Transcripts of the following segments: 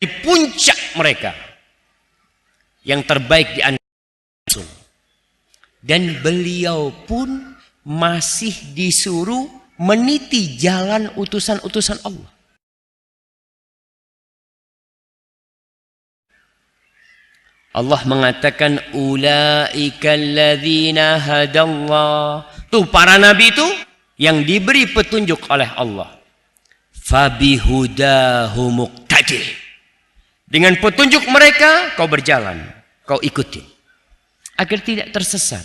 di puncak mereka yang terbaik di antara. Dan beliau pun masih disuruh meniti jalan utusan-utusan Allah. Allah mengatakan ulaika alladzina hadallah. Tuh para nabi itu yang diberi petunjuk oleh Allah. Fabihudahu muqtadi. Dengan petunjuk mereka kau berjalan, kau ikuti agar tidak tersesat.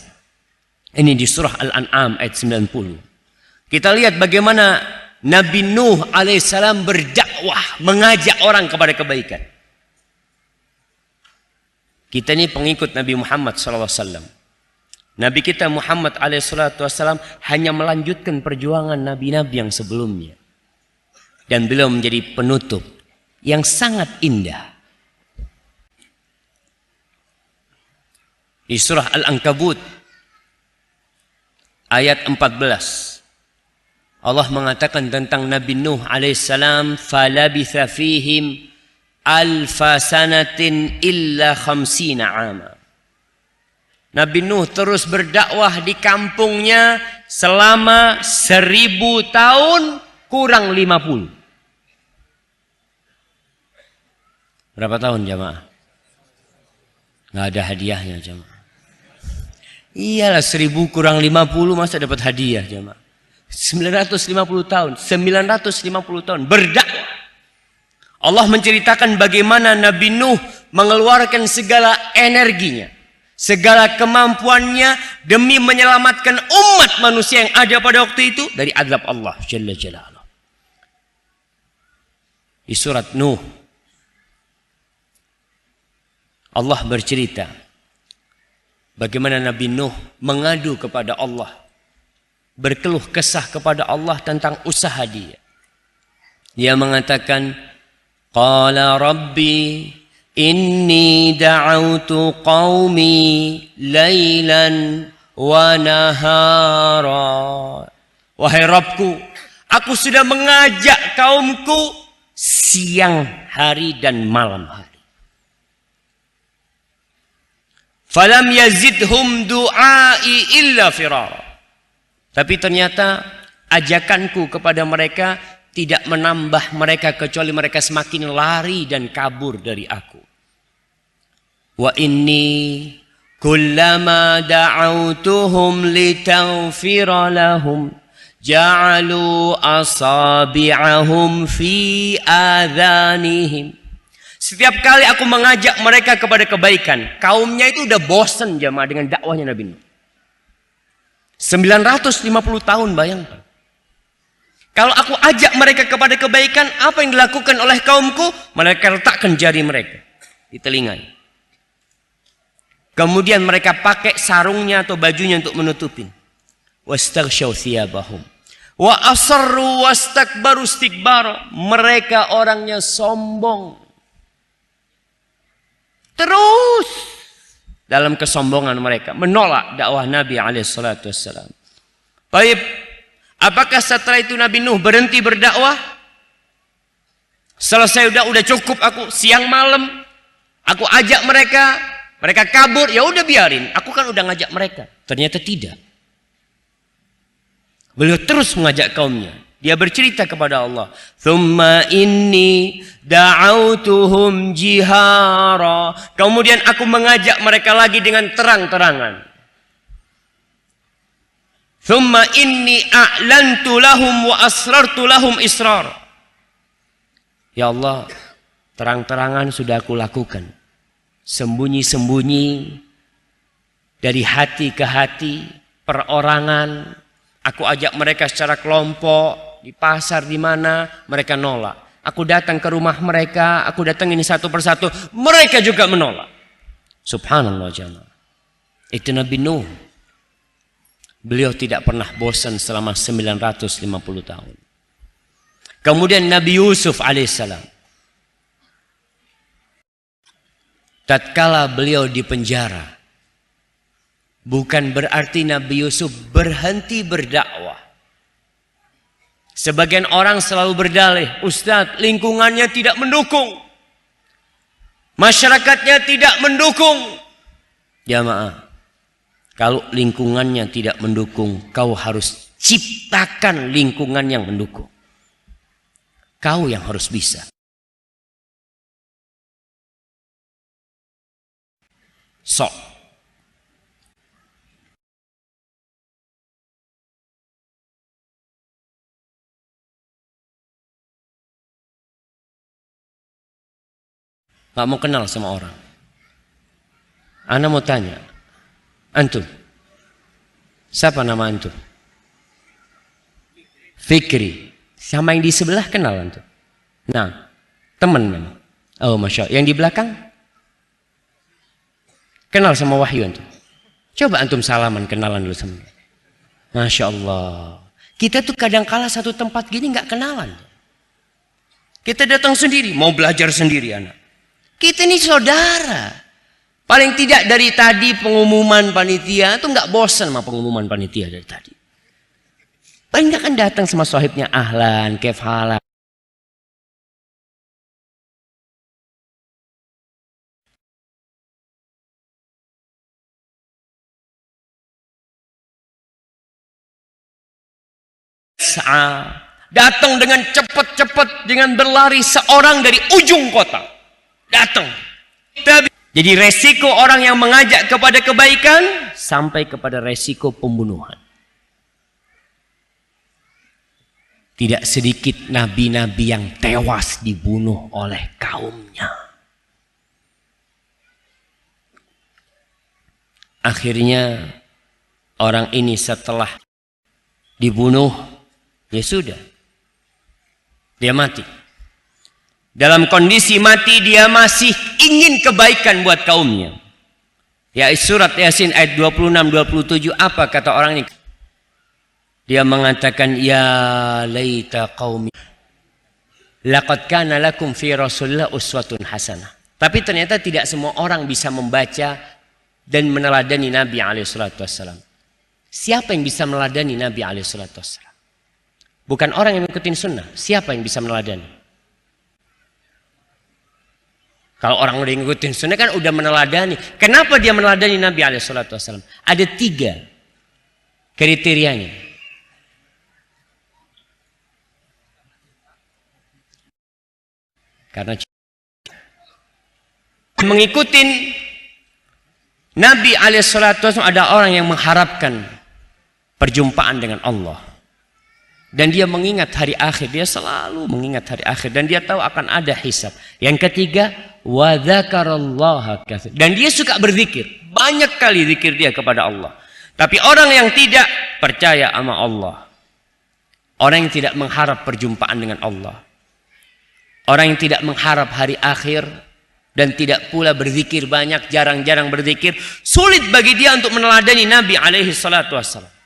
Ini di surah Al-An'am ayat 90. Kita lihat bagaimana Nabi Nuh alaihissalam berdakwah, mengajak orang kepada kebaikan. Kita ini pengikut Nabi Muhammad SAW. Nabi kita Muhammad SAW hanya melanjutkan perjuangan nabi-nabi yang sebelumnya. Dan beliau menjadi penutup yang sangat indah. Di surah Al-Ankabut ayat 14. Allah mengatakan tentang Nabi Nuh alaihissalam, falabitha fihim alfa sanatin illa khamsina ama. Nabi Nuh terus berdakwah di kampungnya selama 1000 tahun kurang 50. Berapa tahun jamaah? Nggak ada hadiahnya jamaah. Iyalah 1000 kurang 50 masa dapat hadiah jamaah. 950 tahun, 950 tahun berdakwah. Allah menceritakan bagaimana Nabi Nuh mengeluarkan segala energinya, segala kemampuannya demi menyelamatkan umat manusia yang ada pada waktu itu dari azab Allah Jalla Jalaluh. Di surat Nuh Allah bercerita bagaimana Nabi Nuh mengadu kepada Allah, berkeluh kesah kepada Allah tentang usaha dia. Dia mengatakan, qala rabbi inni da'autu qaumi laylan wa nahara. Wahai Rabbku, aku sudah mengajak kaumku siang hari dan malam hari. Falam yazidhum du'ai illa firara. Tapi ternyata ajakanku kepada mereka tidak menambah mereka kecuali mereka semakin lari dan kabur dari aku. Wa inni kullama da'autuhum litaghfira lahum ja'alu asabi'ahum fi adhanihim. Setiap kali aku mengajak mereka kepada kebaikan, kaumnya itu udah bosan jamaah dengan dakwahnya Nabi Nuh. 950 tahun bayangkan. Kalau aku ajak mereka kepada kebaikan, apa yang dilakukan oleh kaumku? Mereka letakkan jari mereka di telinganya. Kemudian mereka pakai sarungnya atau bajunya untuk menutupin. Wastaghshaw thiyabahum wa asarru wastakbaru istikbara. Mereka orangnya sombong. Terus dalam kesombongan mereka menolak dakwah Nabi alaihissalam. Baik, apakah setelah itu Nabi Nuh berhenti berdakwah? Selesai udah cukup aku siang malam aku ajak mereka, mereka kabur, ya udah biarin. Aku kan udah ngajak mereka. Ternyata tidak. Beliau terus mengajak kaumnya. Dia bercerita kepada Allah, "Tsumma inni da'autuhum jihara." Kemudian aku mengajak mereka lagi dengan terang-terangan. "Tsumma inni a'lantu lahum wa asrartu lahum israr." Ya Allah, terang-terangan sudah aku lakukan. Sembunyi-sembunyi dari hati ke hati, perorangan, aku ajak mereka secara kelompok. Di pasar di mana mereka nolak. Aku datang ke rumah mereka, aku datangin satu persatu, mereka juga menolak. Subhanallah jamaah. Itu Nabi Nuh. Beliau tidak pernah bosan selama 950 tahun. Kemudian Nabi Yusuf alaihissalam. Tatkala beliau di penjara, bukan berarti Nabi Yusuf berhenti berdakwah. Sebagian orang selalu berdalih, Ustadz, lingkungannya tidak mendukung. Masyarakatnya tidak mendukung. Jamaah, kalau lingkungannya tidak mendukung, kau harus ciptakan lingkungan yang mendukung. Kau yang harus bisa. Sok. Gak mau kenal sama orang. Ana mau tanya, antum, siapa nama antum? Fikri. Sama yang di sebelah kenal antum? Nah, teman memang. Oh, masya Allah. Yang di belakang? Kenal sama Wahyu antum? Coba antum salaman, kenalan dulu sama. Masya Allah. Kita tuh kadang kala satu tempat gini nggak kenalan. Kita datang sendiri, mau belajar sendiri anak. Kita ini saudara. Paling tidak dari tadi pengumuman panitia itu nggak bosan sama pengumuman panitia dari tadi. Paling nggak kan datang sama sahibnya, ahlan, kef halan. Datang dengan cepat-cepat, dengan berlari seorang dari ujung kota. Datang. Jadi resiko orang yang mengajak kepada kebaikan sampai kepada resiko pembunuhan. Tidak sedikit nabi-nabi yang tewas dibunuh oleh kaumnya. Akhirnya orang ini setelah dibunuh, ya sudah, dia mati. Dalam kondisi mati dia masih ingin kebaikan buat kaumnya. Ya, surat Yasin ayat 26-27 apa kata orang ini? Dia mengatakan, ya laita qaumi laqad kana lakum fi Rasulillah uswatun hasanah. Tapi ternyata tidak semua orang bisa membaca dan meneladani Nabi SAW. Siapa yang bisa meneladani Nabi SAW? Bukan orang yang mengikuti sunnah. Siapa yang bisa meneladani? Kalau orang udah ngikutin sunnah kan udah meneladani. Kenapa dia meneladani Nabi SAW? Ada 3 kriterianya. Karena mengikuti Nabi SAW ada orang yang mengharapkan perjumpaan dengan Allah. Dan dia mengingat hari akhir. Dia selalu mengingat hari akhir. Dan dia tahu akan ada hisab. Yang ketiga, wa dzakarallaha katsir. Dan dia suka berzikir. Banyak kali zikir dia kepada Allah. Tapi orang yang tidak percaya sama Allah, orang yang tidak mengharap perjumpaan dengan Allah, orang yang tidak mengharap hari akhir, dan tidak pula berzikir banyak, jarang-jarang berzikir, sulit bagi dia untuk meneladani Nabi SAW.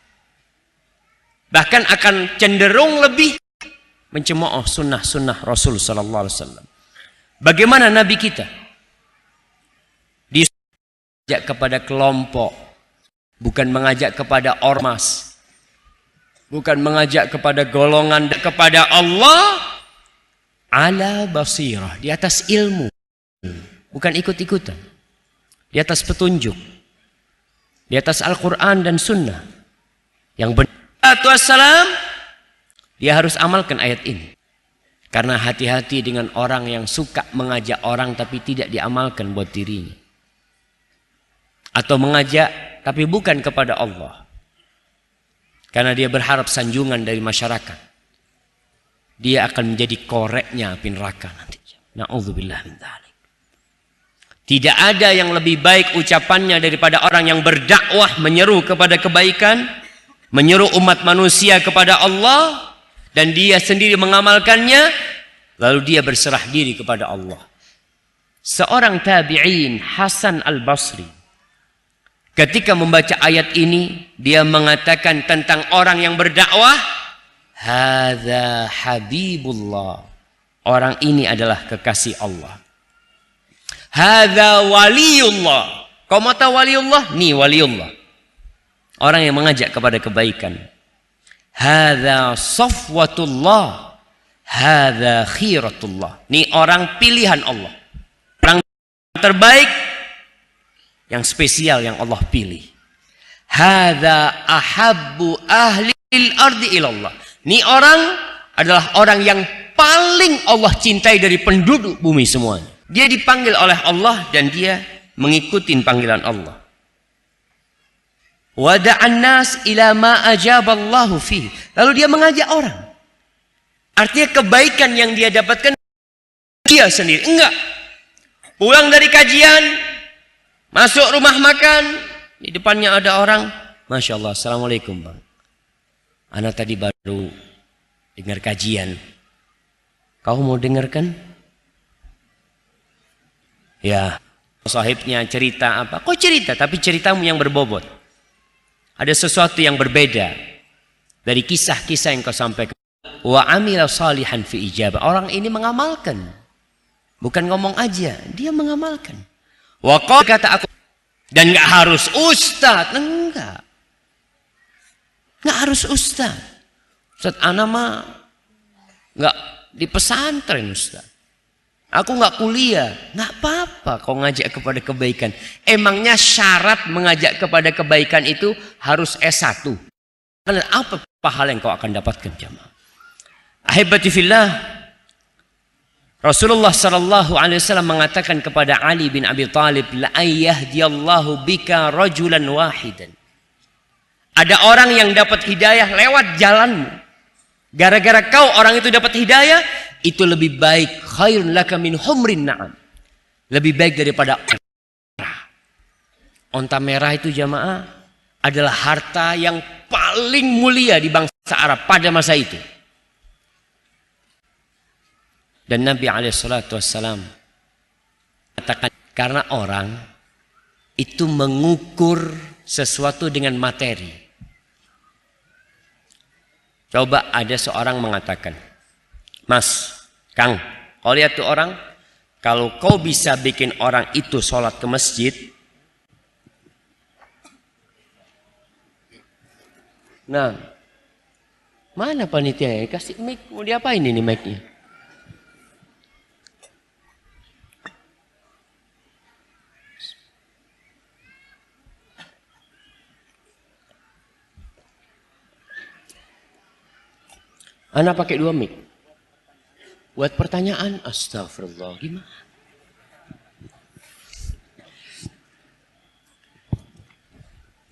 Bahkan akan cenderung lebih mencemooh sunnah-sunnah Rasul sallallahu alaihi wasallam. Bagaimana Nabi kita? Dia mengajak kepada kelompok, bukan mengajak kepada ormas, bukan mengajak kepada golongan, kepada Allah ala basirah, di atas ilmu, bukan ikut-ikutan, di atas petunjuk, di atas Al-Quran dan Sunnah yang benar. Wassalam, dia harus amalkan ayat ini. Karena hati-hati dengan orang yang suka mengajak orang tapi tidak diamalkan buat dirinya. Atau mengajak tapi bukan kepada Allah. Karena dia berharap sanjungan dari masyarakat. Dia akan menjadi koreknya api neraka nanti. Na'udzubillah min dzalik. Tidak ada yang lebih baik ucapannya daripada orang yang berdakwah menyeru kepada kebaikan, menyuruh umat manusia kepada Allah, dan dia sendiri mengamalkannya, lalu dia berserah diri kepada Allah. Seorang tabi'in, Hasan al-Basri, ketika membaca ayat ini, dia mengatakan tentang orang yang berdakwah, hadza habibullah, orang ini adalah kekasih Allah. Hadza waliullah, kau mau tahu waliullah? Nih waliullah, orang yang mengajak kepada kebaikan. Hadza safwatullah, hadza khiratullah. Ini orang pilihan Allah. terbaik, yang spesial yang Allah pilih. Hadza ahabbu ahlil ardi ilallah. Ini orang adalah orang yang paling Allah cintai dari penduduk bumi semuanya. Dia dipanggil oleh Allah dan dia mengikuti panggilan Allah. Wada'an nas ila ma ajaballahu fihi. Lalu dia mengajak orang. Artinya kebaikan yang dia dapatkan dia sendiri. Enggak. Pulang dari kajian, masuk rumah makan, di depannya ada orang, Masya Allah, Assalamualaikum bang. Anak tadi baru dengar kajian. Kau mau dengarkan? Ya, sahibnya cerita apa? Kok cerita? Tapi ceritamu yang berbobot. Ada sesuatu yang berbeda dari kisah-kisah yang kau sampaikan. Wa amila salihan fi ijabah. Orang ini mengamalkan. Bukan ngomong aja, dia mengamalkan. Wa qala, kata aku, dan enggak harus ustaz, enggak. Enggak harus ustaz. Ustaz ana mah enggak di pesantren ustaz. Aku enggak kuliah, enggak apa-apa kau ngajak kepada kebaikan. Emangnya syarat mengajak kepada kebaikan itu harus S1. Karena apa pahala yang kau akan dapatkan jamaah? Ahibati fillah, Rasulullah sallallahu alaihi wasallam mengatakan kepada Ali bin Abi Thalib, la ayyahdiyallahu bika rajulan wahidan. Ada orang yang dapat hidayah lewat jalanmu. Gara-gara kau orang itu dapat hidayah, itu lebih baik, khairun laka min humrin na'am. Lebih baik daripada onta merah. Onta merah itu jamaah adalah harta yang paling mulia di bangsa Arab pada masa itu. Dan Nabi SAW katakan, karena orang itu mengukur sesuatu dengan materi. Coba ada seorang mengatakan, Mas, Kang, kau lihat tuh orang, kalau kau bisa bikin orang itu sholat ke masjid, nah, mana panitia? Kasih mic, mau diapain ini mic-nya? Anak pakai 2 mic. Buat pertanyaan, astagfirullah, gimana?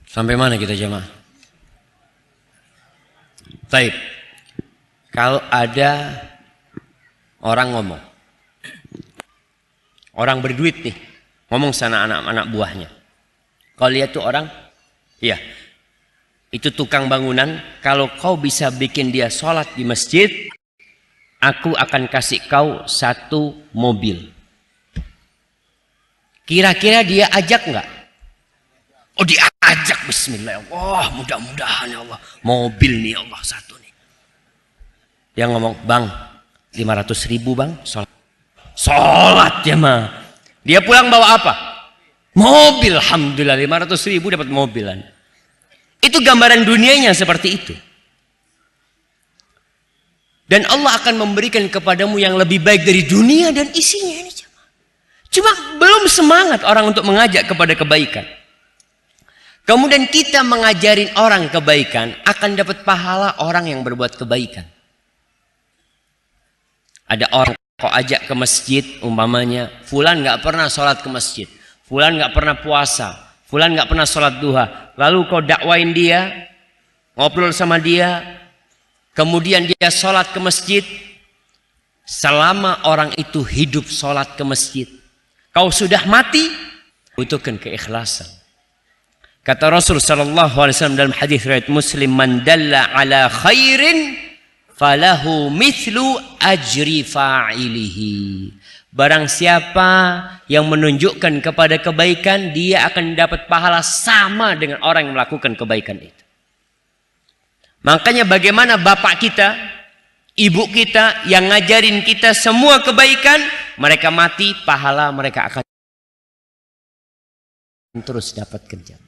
Sampai mana kita jemaah? Baik. Kalau ada orang ngomong, orang berduit nih, ngomong sana anak-anak buahnya. Kalau lihat tuh orang, iya, itu tukang bangunan, kalau kau bisa bikin dia sholat di masjid, aku akan kasih kau 1 mobil. Kira-kira dia ajak enggak? Oh diajak, bismillah ya Allah, mudah-mudahan ya Allah. Mobil nih ya Allah 1 nih. Yang ngomong, bang 500.000 bang, sholat. Sholat ya mah. Dia pulang bawa apa? Mobil, alhamdulillah 500.000 dapat mobilan. Itu gambaran dunianya seperti itu. Dan Allah akan memberikan kepadamu yang lebih baik dari dunia dan isinya ini. Cuma belum semangat orang untuk mengajak kepada kebaikan. Kemudian kita mengajarin orang kebaikan, akan dapat pahala orang yang berbuat kebaikan. Ada orang kau ajak ke masjid, umpamanya, fulan nggak pernah sholat ke masjid, fulan nggak pernah puasa, fulan nggak pernah sholat duha. Lalu kau dakwain dia, ngobrol sama dia, kemudian dia sholat ke masjid. Selama orang itu hidup sholat ke masjid, kau sudah mati, butuhkan keikhlasan. Kata Rasul sallallahu alaihi wasallam dalam hadis riwayat Muslim, man dalla ala khairin falahu mithlu ajri fa'ilihi. Barang siapa yang menunjukkan kepada kebaikan, dia akan dapat pahala sama dengan orang yang melakukan kebaikan itu. Makanya bagaimana bapak kita, ibu kita yang ngajarin kita semua kebaikan, mereka mati, pahala mereka akan terus dapat kerja.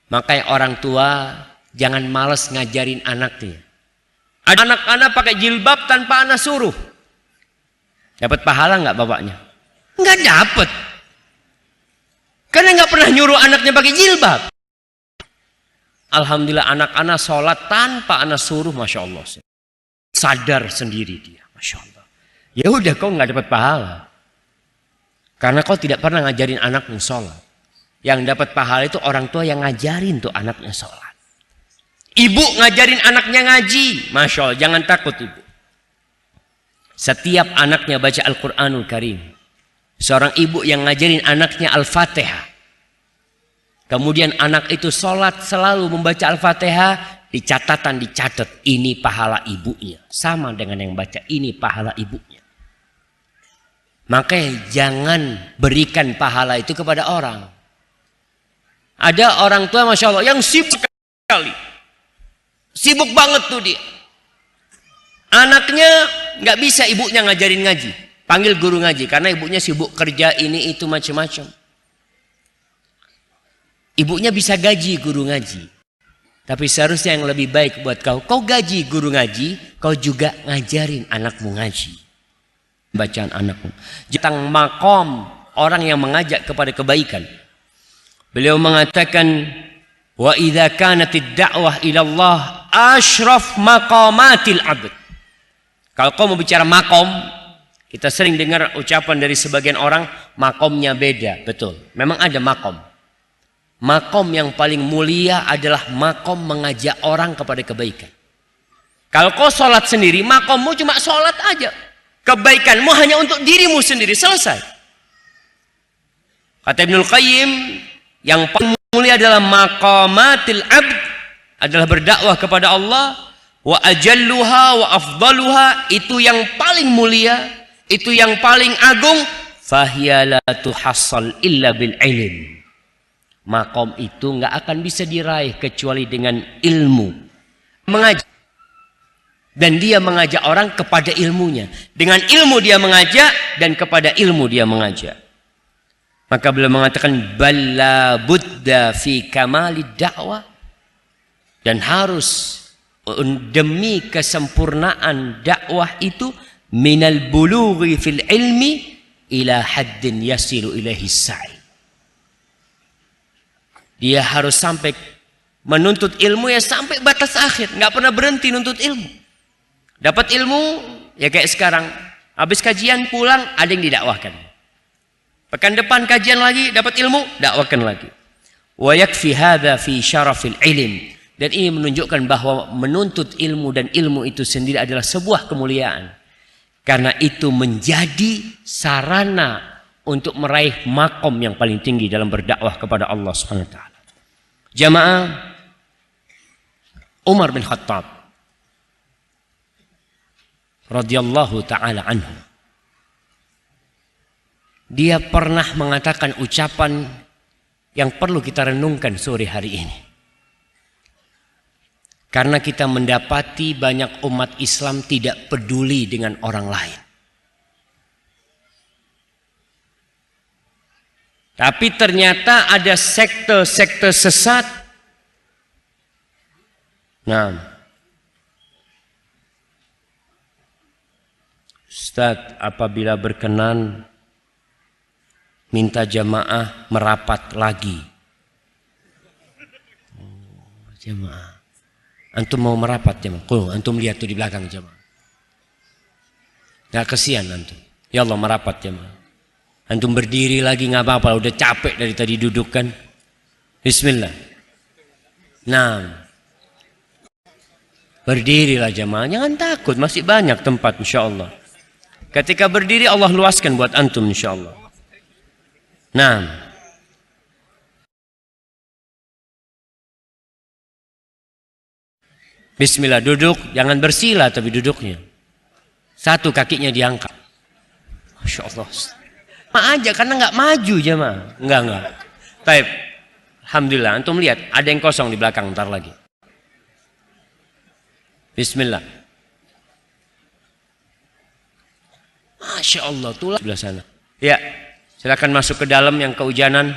Makanya orang tua jangan malas ngajarin anaknya. Ada anak-anak pakai jilbab tanpa anak suruh. Dapat pahala nggak bapaknya? Nggak dapet. Karena nggak pernah nyuruh anaknya pakai jilbab. Alhamdulillah anak-anak sholat tanpa anak suruh, masya Allah. Sadar sendiri dia, masya Allah. Ya udah, kau nggak dapat pahala. Karena kau tidak pernah ngajarin anakmu sholat. Yang dapat pahala itu orang tua yang ngajarin tuh anaknya sholat. Ibu ngajarin anaknya ngaji, masya Allah. Jangan takut ibu. Setiap anaknya baca Al-Quranul Karim. Seorang ibu yang ngajarin anaknya Al-Fatihah. Kemudian anak itu sholat selalu membaca Al-Fatihah. Di catatan dicatat ini pahala ibunya. Sama dengan yang baca ini pahala ibunya. Makanya jangan berikan pahala itu kepada orang. Ada orang tua masya Allah yang sibuk sekali. Sibuk banget tuh dia. Anaknya nggak bisa ibunya ngajarin ngaji. Panggil guru ngaji. Karena ibunya sibuk kerja ini itu macam-macam. Ibunya bisa gaji guru ngaji. Tapi seharusnya yang lebih baik buat kau. Kau gaji guru ngaji. Kau juga ngajarin anakmu ngaji. Bacaan anakmu. Tentang makom orang yang mengajak kepada kebaikan. Beliau mengatakan. Wa idza kanatid da'wah ila Allah asyraf maqamatil abd. Kalau kau mau bicara makom. Kita sering dengar ucapan dari sebagian orang. Makomnya beda. Betul. Memang ada makom. Makom yang paling mulia adalah makom mengajak orang kepada kebaikan. Kalau kau sholat sendiri, makommu cuma sholat aja. Kebaikanmu hanya untuk dirimu sendiri, selesai. Kata Ibnul Qayyim, yang paling mulia adalah maqamatil abd, adalah berdakwah kepada Allah. Wa ajalluha wa afdaluha, itu yang paling mulia, itu yang paling agung. Fahiya la tuhassal illa bil ilm. Makom itu nggak akan bisa diraih kecuali dengan ilmu. Mengajak. Dan dia mengajak orang kepada ilmunya. Dengan ilmu dia mengajak dan kepada ilmu dia mengajak. Maka beliau mengatakan balla budda fi kamalid dakwah. Dan harus demi kesempurnaan dakwah itu minal bulughi fil ilmi ila haddin yasilu ilaihi sa'i. Dia harus sampai menuntut ilmu ya sampai batas akhir. Nggak pernah berhenti nuntut ilmu. Dapat ilmu ya kayak sekarang. Habis kajian pulang ada yang didakwahkan. Pekan depan kajian lagi dapat ilmu, dakwahkan lagi. Wa yakfi hadza fi syarafil ilm. Dan ini menunjukkan bahwa menuntut ilmu dan ilmu itu sendiri adalah sebuah kemuliaan. Karena itu menjadi sarana untuk meraih makom yang paling tinggi dalam berdakwah kepada Allah Subhanahu wa taala. Jamaah, Umar bin Khattab radhiyallahu taala anhu, dia pernah mengatakan ucapan yang perlu kita renungkan sore hari ini. Karena kita mendapati banyak umat Islam tidak peduli dengan orang lain. Tapi ternyata ada sekte-sekte sesat. Nah, Ustaz, apabila berkenan minta jamaah merapat lagi. Oh, jamaah. Antum mau merapat jamaah? Antum lihat tuh di belakang jamaah. Nggak kesian antum. Ya Allah merapat jamaah. Antum berdiri lagi nggak apa-apa, udah capek dari tadi duduk kan. Bismillah. Nah, berdirilah jamaah, jangan takut, masih banyak tempat insya Allah. Ketika berdiri Allah luaskan buat antum insya Allah. Nah, Bismillah, duduk, jangan bersila tapi duduknya. Satu kakinya diangkat. Masya Allah. Aja karena nggak maju jemaah. Enggak. Baik. Alhamdulillah, antum lihat ada yang kosong di belakang ntar lagi. Bismillah. Masya Allah, tuh sebelah sana. Ya, silakan masuk ke dalam yang kehujanan.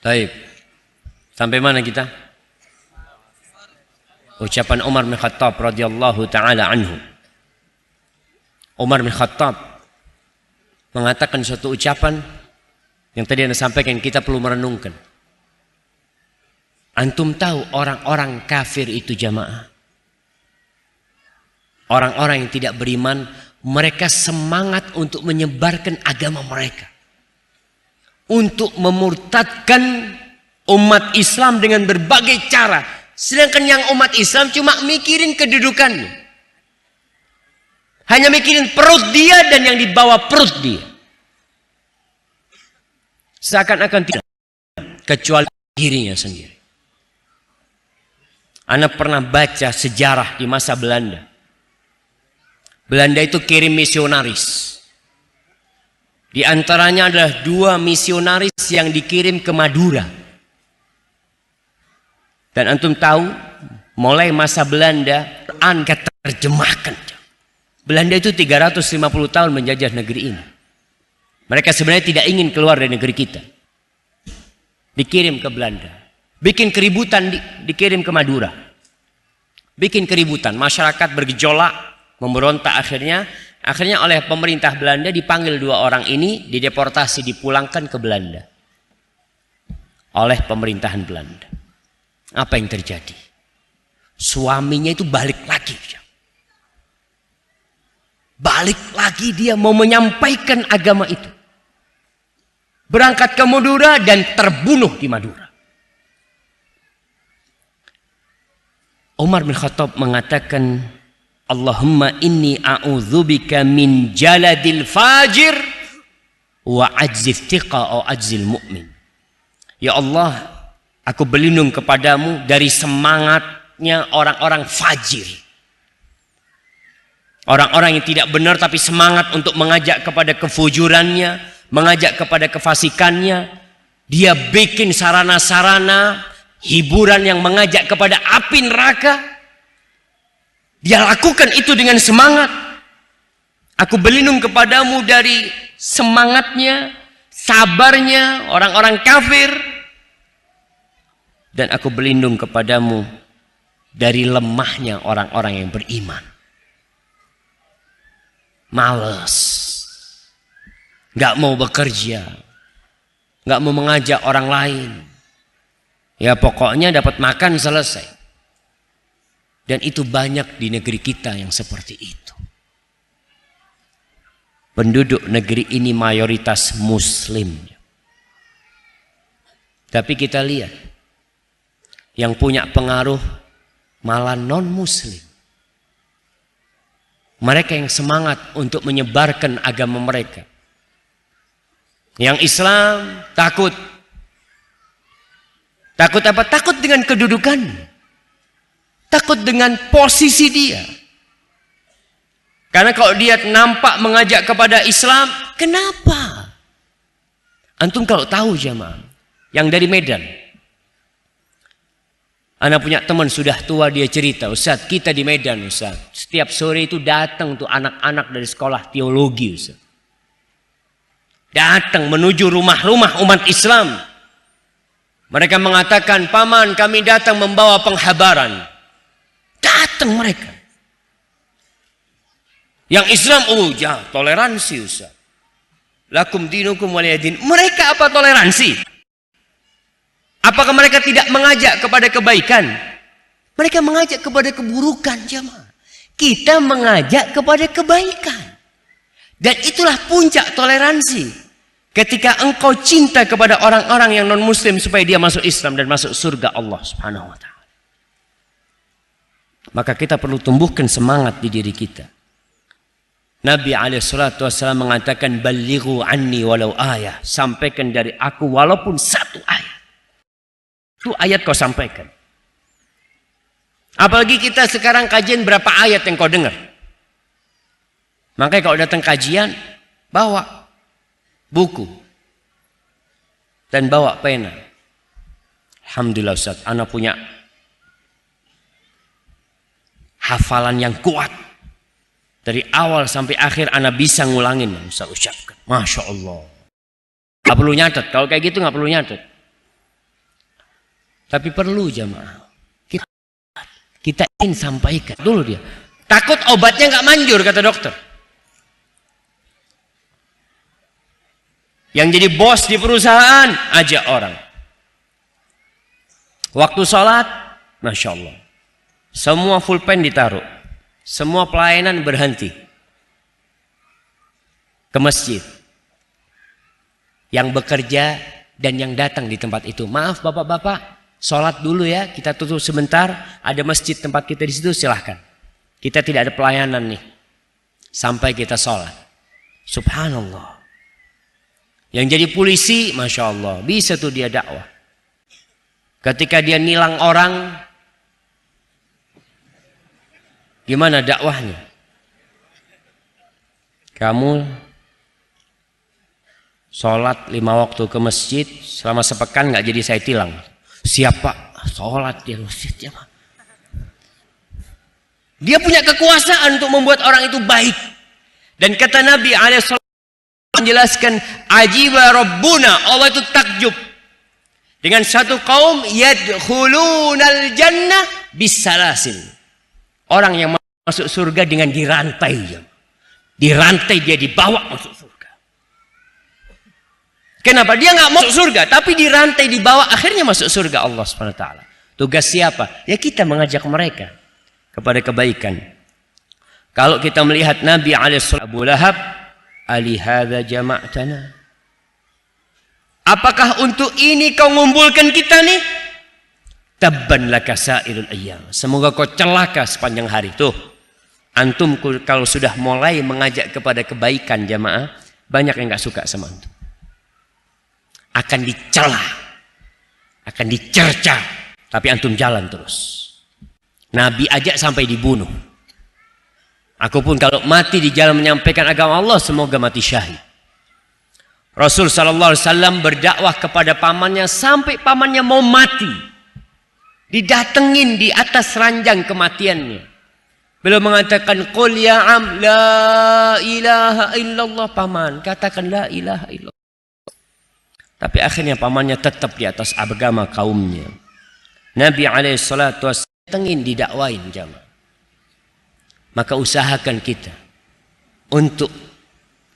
Taib. Sampai mana kita? Ucapan Umar bin Khattab radhiyallahu taala anhu. Umar bin Khattab mengatakan suatu ucapan yang tadi Anda sampaikan, kita perlu merenungkan. Antum tahu orang-orang kafir itu jamaah, orang-orang yang tidak beriman, mereka semangat untuk menyebarkan agama mereka, untuk memurtadkan umat Islam dengan berbagai cara. Sedangkan yang umat Islam cuma mikirin kedudukannya, hanya mikirin perut dia dan yang dibawa perut dia. Seakan-akan tidak, kecuali dirinya sendiri. Anda pernah baca sejarah di masa Belanda. Belanda itu kirim misionaris. Di antaranya adalah 2 misionaris yang dikirim ke Madura. Dan antum tahu, mulai masa Belanda, Quran terjemahkan. Belanda itu 350 tahun menjajah negeri ini. Mereka sebenarnya tidak ingin keluar dari negeri kita. Dikirim ke Belanda. Bikin keributan, dikirim ke Madura. Bikin keributan, masyarakat bergejolak, memberontak akhirnya oleh pemerintah Belanda dipanggil 2 orang ini, dideportasi, dipulangkan ke Belanda. Oleh pemerintahan Belanda. Apa yang terjadi? Suaminya itu balik lagi. Balik lagi, dia mau menyampaikan agama itu. Berangkat ke Madura dan terbunuh di Madura. Umar bin Khattab mengatakan, Allahumma inni a'udzubika min jaladil fajir wa ajzif tiqa au ajzil mu'min. Ya Allah, aku berlindung kepadamu dari semangatnya orang-orang fajir. Orang-orang yang tidak benar tapi semangat untuk mengajak kepada kefujurannya, mengajak kepada kefasikannya. Dia bikin sarana-sarana hiburan yang mengajak kepada api neraka. Dia lakukan itu dengan semangat. Aku berlindung kepadamu dari semangatnya, sabarnya orang-orang kafir. Dan aku berlindung kepadamu dari lemahnya orang-orang yang beriman. Malas, gak mau bekerja, gak mau mengajak orang lain. Ya pokoknya dapat makan selesai. Dan itu banyak di negeri kita yang seperti itu. Penduduk negeri ini mayoritas muslim. Tapi kita lihat, yang punya pengaruh malah non-muslim. Mereka yang semangat untuk menyebarkan agama mereka. Yang Islam takut. Takut apa? Takut dengan kedudukan. Takut dengan posisi dia. Karena kalau dia nampak mengajak kepada Islam, kenapa? Antum kalau tahu jamaah, yang dari Medan. Anak punya teman sudah tua, dia cerita, Ustaz, kita di Medan Ustaz, setiap sore itu datang tuh anak-anak dari sekolah teologi Ustaz. Datang menuju rumah-rumah umat Islam. Mereka mengatakan, paman kami datang membawa penghabaran. Datang mereka. Yang Islam, toleransi Ustaz. Lakum dinukum waliyadin. Mereka apa toleransi? Apakah mereka tidak mengajak kepada kebaikan? Mereka mengajak kepada keburukan jemaah. Kita mengajak kepada kebaikan. Dan itulah puncak toleransi. Ketika engkau cinta kepada orang-orang yang non-muslim supaya dia masuk Islam dan masuk surga Allah Subhanahu wa taala. Maka kita perlu tumbuhkan semangat di diri kita. Nabi SAW mengatakan, balighu anni walau ayah. Sampaikan dari aku walaupun 1 ayat. Itu ayat kau sampaikan. Apalagi kita sekarang kajian berapa ayat yang kau dengar. Makanya kalau datang kajian, bawa buku. Dan bawa pena. Alhamdulillah Ustaz, anak punya hafalan yang kuat. Dari awal sampai akhir anak bisa ngulangin. Ustaz ucapkan. Masya Allah. Gak perlu nyatet. Kalau kayak gitu gak perlu nyatet. Tapi perlu jamaah. Kita ingin sampaikan dulu dia. Takut obatnya nggak manjur kata dokter. Yang jadi bos di perusahaan, ajak orang. Waktu sholat, Masya Allah. Semua full pen ditaruh. Semua pelayanan berhenti. Ke masjid. Yang bekerja dan yang datang di tempat itu. Maaf bapak-bapak, sholat dulu ya, kita tutup sebentar. Ada masjid tempat kita di situ, silahkan. Kita tidak ada pelayanan nih. Sampai kita sholat. Subhanallah. Yang jadi polisi, Masya Allah, bisa tuh dia dakwah. Ketika dia nilang orang, gimana dakwahnya? Kamu sholat 5 waktu ke masjid, selama sepekan nggak jadi saya tilang. Siapa? Sholat dia masjid ya. Dia punya kekuasaan untuk membuat orang itu baik. Dan kata Nabi SAW menjelaskan, ajiba Rabbuna, Allah itu takjub dengan satu kaum yadkhulunal jannah bisalasil. Orang yang masuk surga dengan dirantai. Dirantai dia dibawa masuk surga. Kenapa? Dia nggak masuk surga, tapi dirantai dibawa akhirnya masuk surga Allah SWT. Tugas siapa? Ya kita mengajak mereka kepada kebaikan. Kalau kita melihat Nabi alaihissalam, Abu Lahab, alihada jama'tana. Apakah untuk ini kau ngumpulkan kita nih? Tabban laka sa'irul ayyam. Semoga kau celaka sepanjang hari. Tuh, antum kalau sudah mulai mengajak kepada kebaikan jamaah, banyak yang nggak suka sama antum. Akan dicela, akan dicerca, tapi antum jalan terus. Nabi ajak sampai dibunuh. Aku pun kalau mati di jalan menyampaikan agama Allah, semoga mati syahid. Rasul sallallahu alaihi wasallam berdakwah kepada pamannya sampai pamannya mau mati. Didatengin di atas ranjang kematiannya. Beliau mengatakan, "Qul ya am la ilaha illallah." Paman, katakan la ilaha illallah. Tapi akhirnya pamannya tetap di atas agama kaumnya. Nabi alaihi salatu wasallam datengin didakwain jamaah. Maka usahakan kita untuk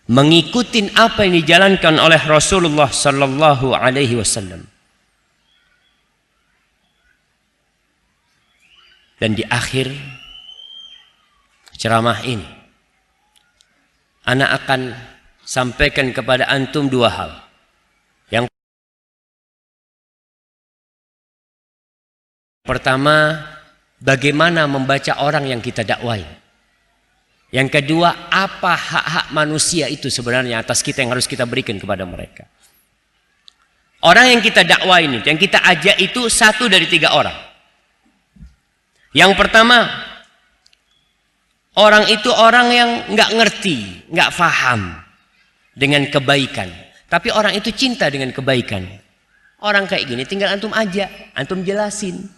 mengikuti apa yang dijalankan oleh Rasulullah sallallahu alaihi wasallam. Dan di akhir ceramah ini, ana akan sampaikan kepada antum 2 hal. Yang pertama, bagaimana membaca orang yang kita dakwai. Yang kedua, apa hak-hak manusia itu sebenarnya atas kita yang harus kita berikan kepada mereka. Orang yang kita dakwah ini, yang kita ajak itu 1 dari 3 orang. Yang pertama, orang itu orang yang nggak ngerti, nggak faham dengan kebaikan. Tapi orang itu cinta dengan kebaikan. Orang kayak gini tinggal antum ajak, antum jelasin.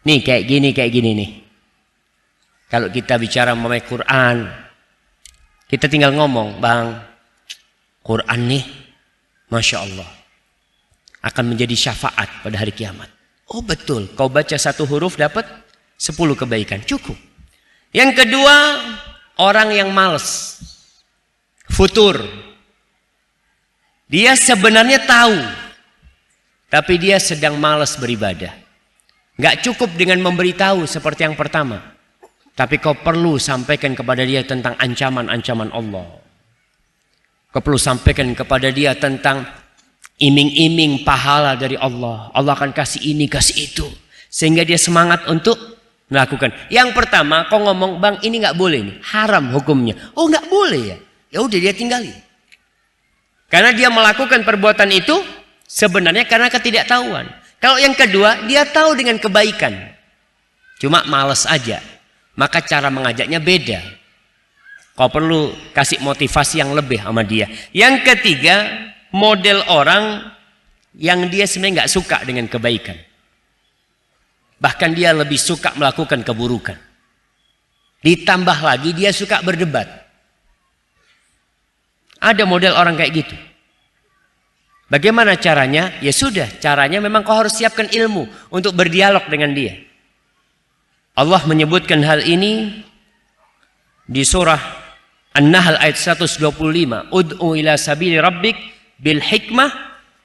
Nih kayak gini nih. Kalau kita bicara mengenai Quran, kita tinggal ngomong, Bang, Quran nih, Masya Allah, akan menjadi syafaat pada hari kiamat. Oh betul, kau baca 1 huruf dapat 10 kebaikan, cukup. Yang kedua, orang yang malas, futur. Dia sebenarnya tahu, tapi dia sedang malas beribadah. Gak cukup dengan memberitahu seperti yang pertama. Tapi kau perlu sampaikan kepada dia tentang ancaman-ancaman Allah. Kau perlu sampaikan kepada dia tentang iming-iming pahala dari Allah. Allah akan kasih ini, kasih itu. Sehingga dia semangat untuk melakukan. Yang pertama, kau ngomong, Bang, ini nggak boleh nih, haram hukumnya. Oh, nggak boleh ya? Ya udah dia tinggalin. Karena dia melakukan perbuatan itu sebenarnya karena ketidaktahuan. Kalau yang kedua, dia tahu dengan kebaikan. Cuma malas aja. Maka cara mengajaknya beda. Kau perlu kasih motivasi yang lebih sama dia. Yang ketiga, model orang yang dia sebenarnya nggak suka dengan kebaikan. Bahkan dia lebih suka melakukan keburukan. Ditambah lagi dia suka berdebat. Ada model orang kayak gitu. Bagaimana caranya? Ya sudah, caranya memang kau harus siapkan ilmu untuk berdialog dengan dia. Allah menyebutkan hal ini di surah An-Nahl ayat 125. Ud'u ila sabili rabbik bil hikmah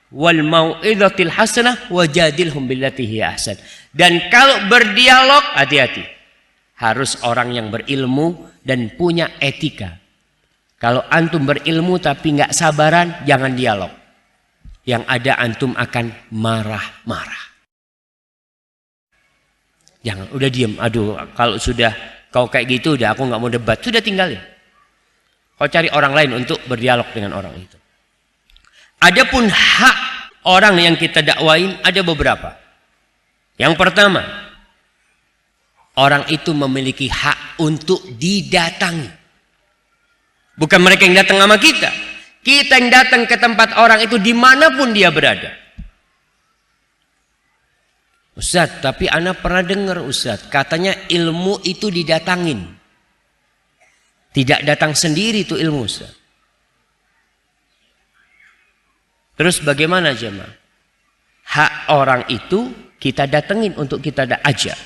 wal mau'izatil hasanah wajadilhum billati hiya ahsan. Dan kalau berdialog, hati-hati. Harus orang yang berilmu dan punya etika. Kalau antum berilmu tapi nggak sabaran, jangan dialog. Yang ada antum akan marah-marah. Jangan, udah diem. Aduh, kalau sudah kau kayak gitu, udah aku nggak mau debat. Sudah tinggalin. Kau cari orang lain untuk berdialog dengan orang itu. Adapun hak orang yang kita dakwain ada beberapa. Yang pertama, orang itu memiliki hak untuk didatangi. Bukan mereka yang datang sama kita. Kita yang datang ke tempat orang itu dimanapun dia berada. Ustaz, tapi ana pernah dengar Ustaz, katanya ilmu itu didatangin. Tidak datang sendiri itu ilmu Ustaz. Terus bagaimana jemaah? Hak orang itu kita datengin untuk kita ajak.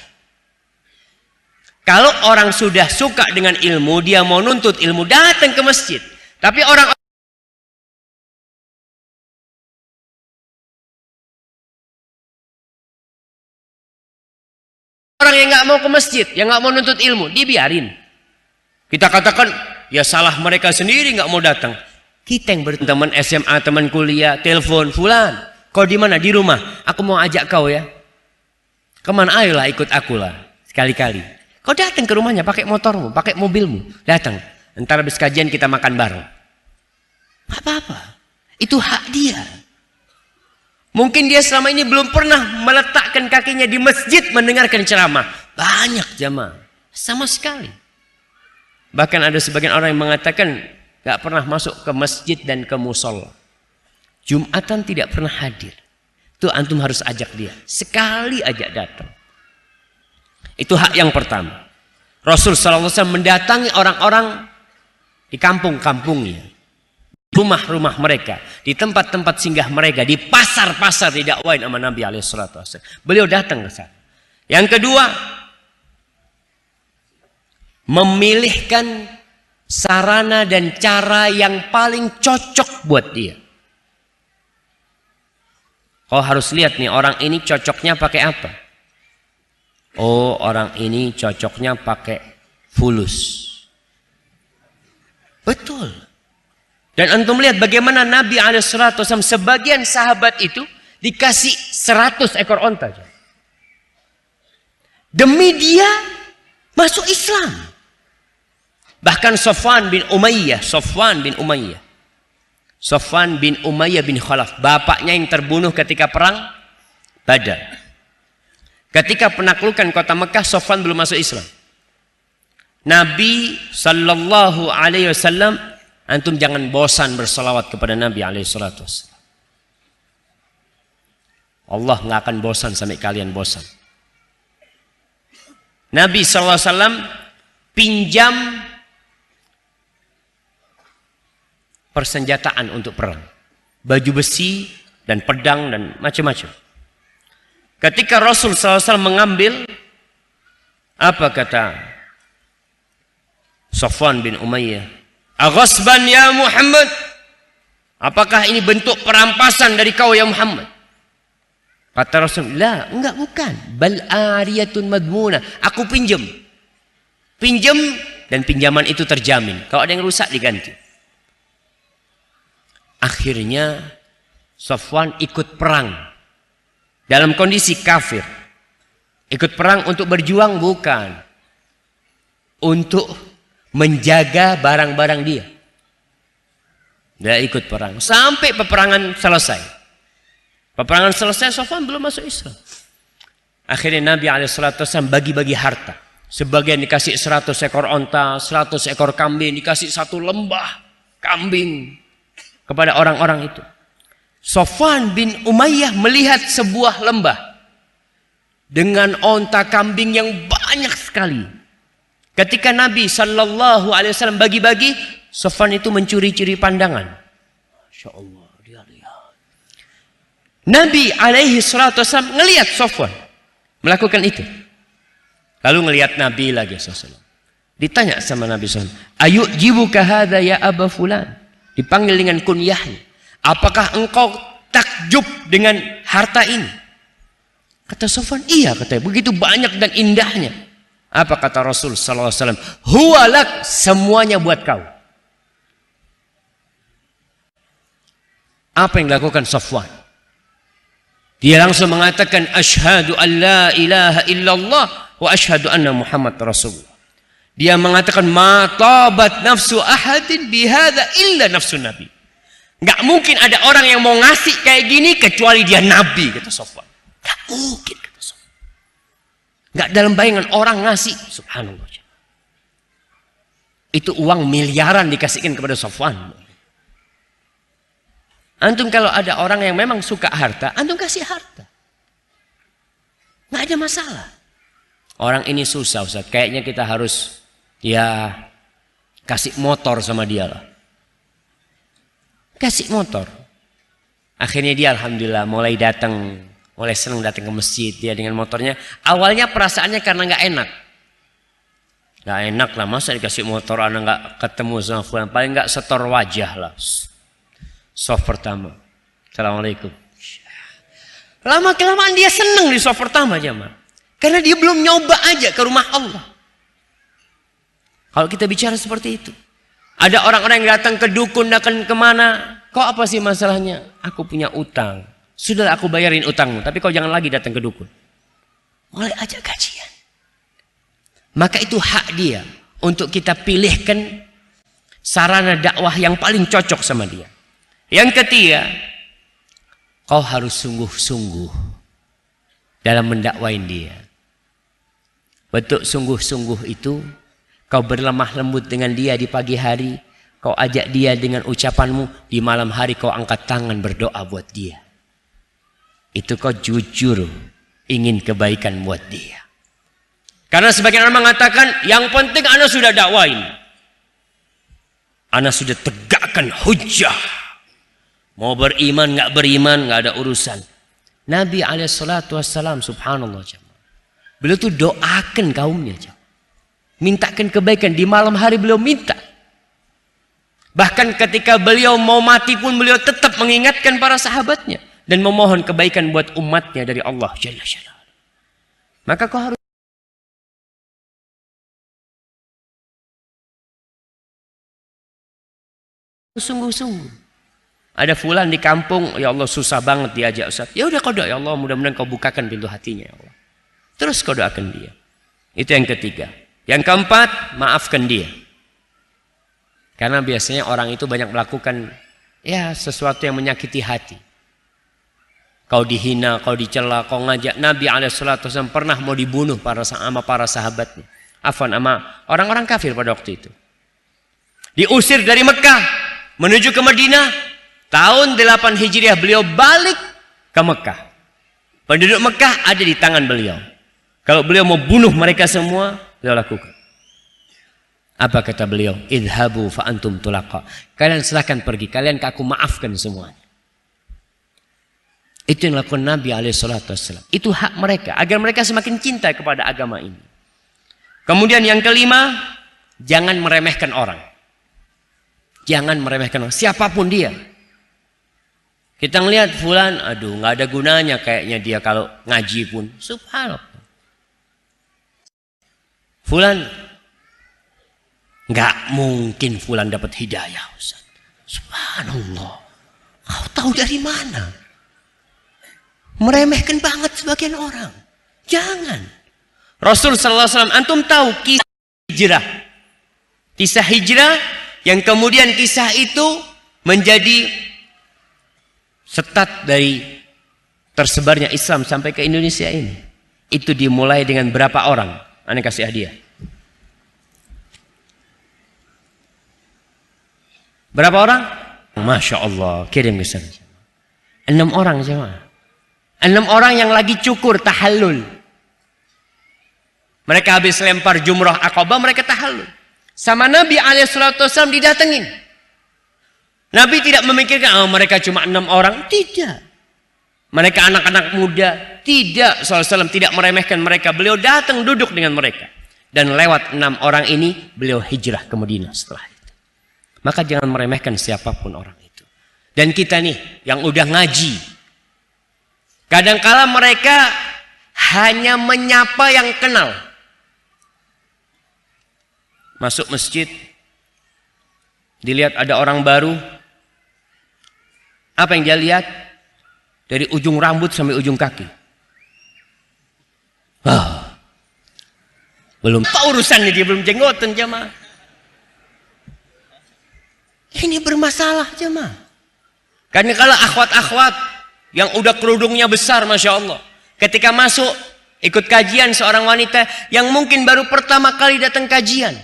Kalau orang sudah suka dengan ilmu, dia mau nuntut ilmu, datang ke masjid. Tapi orang yang nggak mau ke masjid, yang nggak mau nuntut ilmu, dibiarin. Kita katakan, ya salah mereka sendiri nggak mau datang. Kita yang berteman SMA, teman kuliah, telepon, fulan, kau di mana? Di rumah. Aku mau ajak kau ya. Kemana? Ayolah ikut aku lah, sekali-kali. Kau datang ke rumahnya, pakai motormu, pakai mobilmu, datang. Ntar habis kajian kita makan bareng. Apa-apa, itu hak dia. Mungkin dia selama ini belum pernah meletakkan kakinya di masjid mendengarkan ceramah. Banyak jamaah, sama sekali. Bahkan ada sebagian orang yang mengatakan gak pernah masuk ke masjid dan ke musola. Jumatan tidak pernah hadir. Itu antum harus ajak dia. Sekali ajak datang. Itu hak yang pertama. Rasul SAW mendatangi orang-orang di kampung-kampungnya. Rumah-rumah mereka, di tempat-tempat singgah mereka, di pasar-pasar didakwain sama Nabi SAW. Beliau datang ke sana. Yang kedua, memilihkan sarana dan cara yang paling cocok buat dia. Kau harus lihat nih, orang ini cocoknya pakai apa? Oh, orang ini cocoknya pakai fulus. Betul. Dan antum lihat bagaimana Nabi SAW, sebagian sahabat itu dikasih 100 ekor onta. Demi dia masuk Islam. Bahkan Sofwan bin Umayyah bin Khalaf, bapaknya yang terbunuh ketika perang Badar. Ketika penaklukan kota Mekah, Sofwan belum masuk Islam. Nabi SAW, antum jangan bosan berselawat kepada Nabi SAW. Allah nggak akan bosan sampai kalian bosan. Nabi SAW pinjam persenjataan untuk perang. Baju besi dan pedang dan macam-macam. Ketika Rasul SAW mengambil, apa kata Sofwan bin Umayyah? Aghasban ya Muhammad. Apakah ini bentuk perampasan dari kau ya Muhammad? Kata Rasul, la, enggak, bukan. Bal ariyatun madmuna. Aku pinjam. Pinjam dan pinjaman itu terjamin. Kalau ada yang rusak diganti. Akhirnya Sofwan ikut perang dalam kondisi kafir. Ikut perang untuk berjuang? Bukan. Untuk menjaga barang-barang dia. Dia ikut perang sampai peperangan selesai. Peperangan selesai, Sofwan belum masuk Islam. Akhirnya Nabi SAW bagi-bagi harta. Sebagian dikasih 100 ekor onta, 100 ekor kambing, dikasih 1 lembah kambing kepada orang-orang itu. Sofwan bin Umayyah melihat sebuah lembah dengan onta kambing yang banyak sekali. Ketika Nabi SAW bagi-bagi, Sofwan itu mencuri-curi pandangan. Masya Allah, dia lihat. Nabi alaihi salatu wasallam ngelihat Safwan melakukan itu. Lalu ngelihat Nabi lagi SAW. Ditanya sama Nabi SAW, ayu jibuka hadha ya Aba Fulan. Dipanggil dengan kunyahnya. Apakah engkau takjub dengan harta ini? Kata Safwan, iya katanya. Begitu banyak dan indahnya. Apa kata Rasul sallallahu alaihi wasallam? Huwalak, semuanya buat kau. Apa yang dilakukan Safwan? Dia langsung mengatakan asyhadu an la ilaha illallah wa asyhadu anna Muhammad Rasulullah. Dia mengatakan ma tabat nafsu ahadin bihadza illa nafsun nabi. Enggak mungkin ada orang yang mau ngasih kayak gini kecuali dia nabi, kata Safwan. Enggak mungkin, kata Safwan. Enggak dalam bayangan orang ngasih, subhanallah. Itu uang miliaran dikasihkan kepada Safwan. Antum kalau ada orang yang memang suka harta, antum kasih harta. Nggak ada masalah. Orang ini susah, Ustaz. Kayaknya kita harus ya kasih motor sama dia lah. Kasih motor. Akhirnya dia alhamdulillah mulai senang datang ke masjid dia dengan motornya. Awalnya perasaannya karena nggak enak. Nggak enak lah, masa dikasih motor anak nggak ketemu sama fulan. Paling nggak setor wajah lah. Soft pertama. Assalamualaikum. Lama-kelamaan dia senang di soft pertama jemaah. Karena dia belum nyoba aja ke rumah Allah. Kalau kita bicara seperti itu. Ada orang-orang yang datang ke dukun, datang kemana. Kau apa sih masalahnya? Aku punya utang. Sudah aku bayarin utangmu. Tapi kau jangan lagi datang ke dukun. Mulai aja kajian. Maka itu hak dia. Untuk kita pilihkan sarana dakwah yang paling cocok sama dia. Yang ketiga, kau harus sungguh-sungguh dalam mendakwain dia. Bentuk sungguh-sungguh itu, kau berlemah lembut dengan dia di pagi hari, kau ajak dia dengan ucapanmu, di malam hari kau angkat tangan berdoa buat dia. Itu kau jujur ingin kebaikan buat dia. Karena sebagian orang mengatakan, yang penting ana sudah dakwain. Ana sudah tegakkan hujjah. Mau beriman, nggak beriman, nggak ada urusan. Nabi alaihissalatu wassalam, subhanallah. Beliau tuh doakan kaumnya. Mintakan kebaikan. Di malam hari beliau minta. Bahkan ketika beliau mau mati pun beliau tetap mengingatkan para sahabatnya. Dan memohon kebaikan buat umatnya dari Allah Jalla Jalla. Maka kau harus sungguh-sungguh. Ada fulan di kampung, ya Allah susah banget diajak Ustaz. Ya udah kau doa, ya Allah mudah-mudahan kau bukakan pintu hatinya ya Allah. Terus kau doakan dia. Itu yang ketiga. Yang keempat, maafkan dia. Karena biasanya orang itu banyak melakukan ya sesuatu yang menyakiti hati. Kau dihina, kau dicela, kau ngajak. Nabi SAW pernah mau dibunuh sama para sahabatnya. Afwan, sama orang-orang kafir pada waktu itu. Diusir dari Mekah menuju ke Madinah. Tahun 8 Hijriah beliau balik ke Mekah. Penduduk Mekah ada di tangan beliau. Kalau beliau mau bunuh mereka semua, beliau lakukan. Apa kata beliau? Idhabu fa antum tulaqa. Kalian silahkan pergi, kalian aku maafkan semuanya. Itu yang dilakukan Nabi SAW. Itu hak mereka, agar mereka semakin cinta kepada agama ini. Kemudian yang kelima, jangan meremehkan orang. Jangan meremehkan orang, siapapun dia. Kita ngelihat fulan, aduh nggak ada gunanya kayaknya dia kalau ngaji pun. Subhanallah. Fulan, nggak mungkin fulan dapat hidayah, Ustaz. Subhanallah. Kau tahu dari mana? Meremehkan banget sebagian orang. Jangan. Rasul SAW, antum tahu kisah hijrah. Kisah hijrah yang kemudian kisah itu menjadi setat dari tersebarnya Islam sampai ke Indonesia ini. Itu dimulai dengan berapa orang? Ane kasih hadiah. Berapa orang? Masya Allah. Kirim ke sana. 6 orang jemaah. 6 orang yang lagi cukur tahallul. Mereka habis lempar jumrah Aqabah, mereka tahallul. Sama Nabi SAW didatengin. Nabi tidak memikirkan, oh mereka cuma 6 orang. Tidak. mereka anak-anak muda. Tidak, SAW tidak meremehkan mereka. Beliau datang duduk dengan mereka. Dan lewat 6 orang ini, beliau hijrah ke Madinah setelah itu. Maka jangan meremehkan siapapun orang itu. Dan kita nih, yang udah ngaji. Kadangkala mereka hanya menyapa yang kenal. Masuk masjid, dilihat ada orang baru. Apa yang dia lihat? Dari ujung rambut sampai ujung kaki. Belum tahu urusannya, dia belum jenggotan jamaah. Ini bermasalah jamaah. Karena kalau akhwat-akhwat yang udah kerudungnya besar, Masya Allah. Ketika masuk, ikut kajian seorang wanita yang mungkin baru pertama kali datang kajian.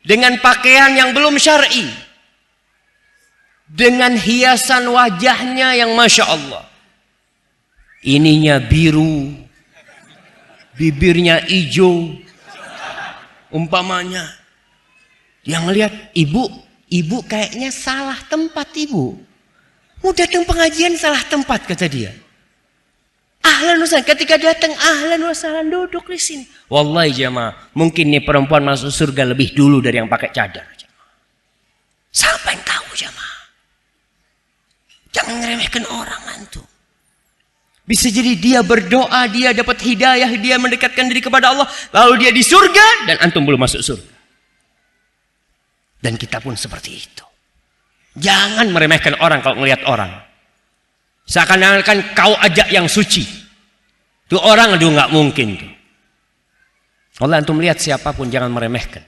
Dengan pakaian yang belum syar'i. Dengan hiasan wajahnya yang Masya Allah. Ininya biru. Bibirnya hijau. Umpamanya. Yang lihat, ibu kayaknya salah tempat ibu. Mau datang pengajian salah tempat kata dia. Ahlan wa sahlan, ketika datang ahlan wa sahlan, duduk di sini. Wallahi jamaah, mungkin nih perempuan masuk surga lebih dulu dari yang pakai cadar. Siapa yang tahu jamaah? Jangan ngeremehkan orang antum. Bisa jadi dia berdoa, dia dapat hidayah, dia mendekatkan diri kepada Allah, lalu dia di surga dan antum belum masuk surga. Dan kita pun seperti itu. Jangan meremehkan orang kalau melihat orang. Seakan-akan kau ajak yang suci. Itu orang, aduh nggak mungkin. Allah antum lihat siapapun jangan meremehkan.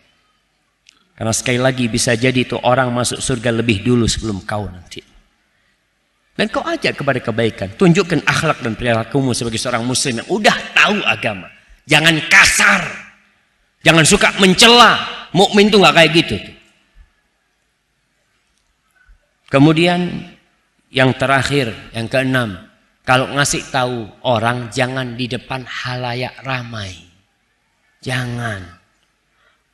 Karena sekali lagi bisa jadi itu orang masuk surga lebih dulu sebelum kau nanti. Dan kau ajak kepada kebaikan. Tunjukkan akhlak dan perilakumu sebagai seorang muslim yang udah tahu agama. Jangan kasar. Jangan suka mencela. Mukmin tuh nggak kayak gitu. Kemudian yang terakhir, yang keenam, kalau ngasih tahu orang jangan di depan halayak ramai. Jangan.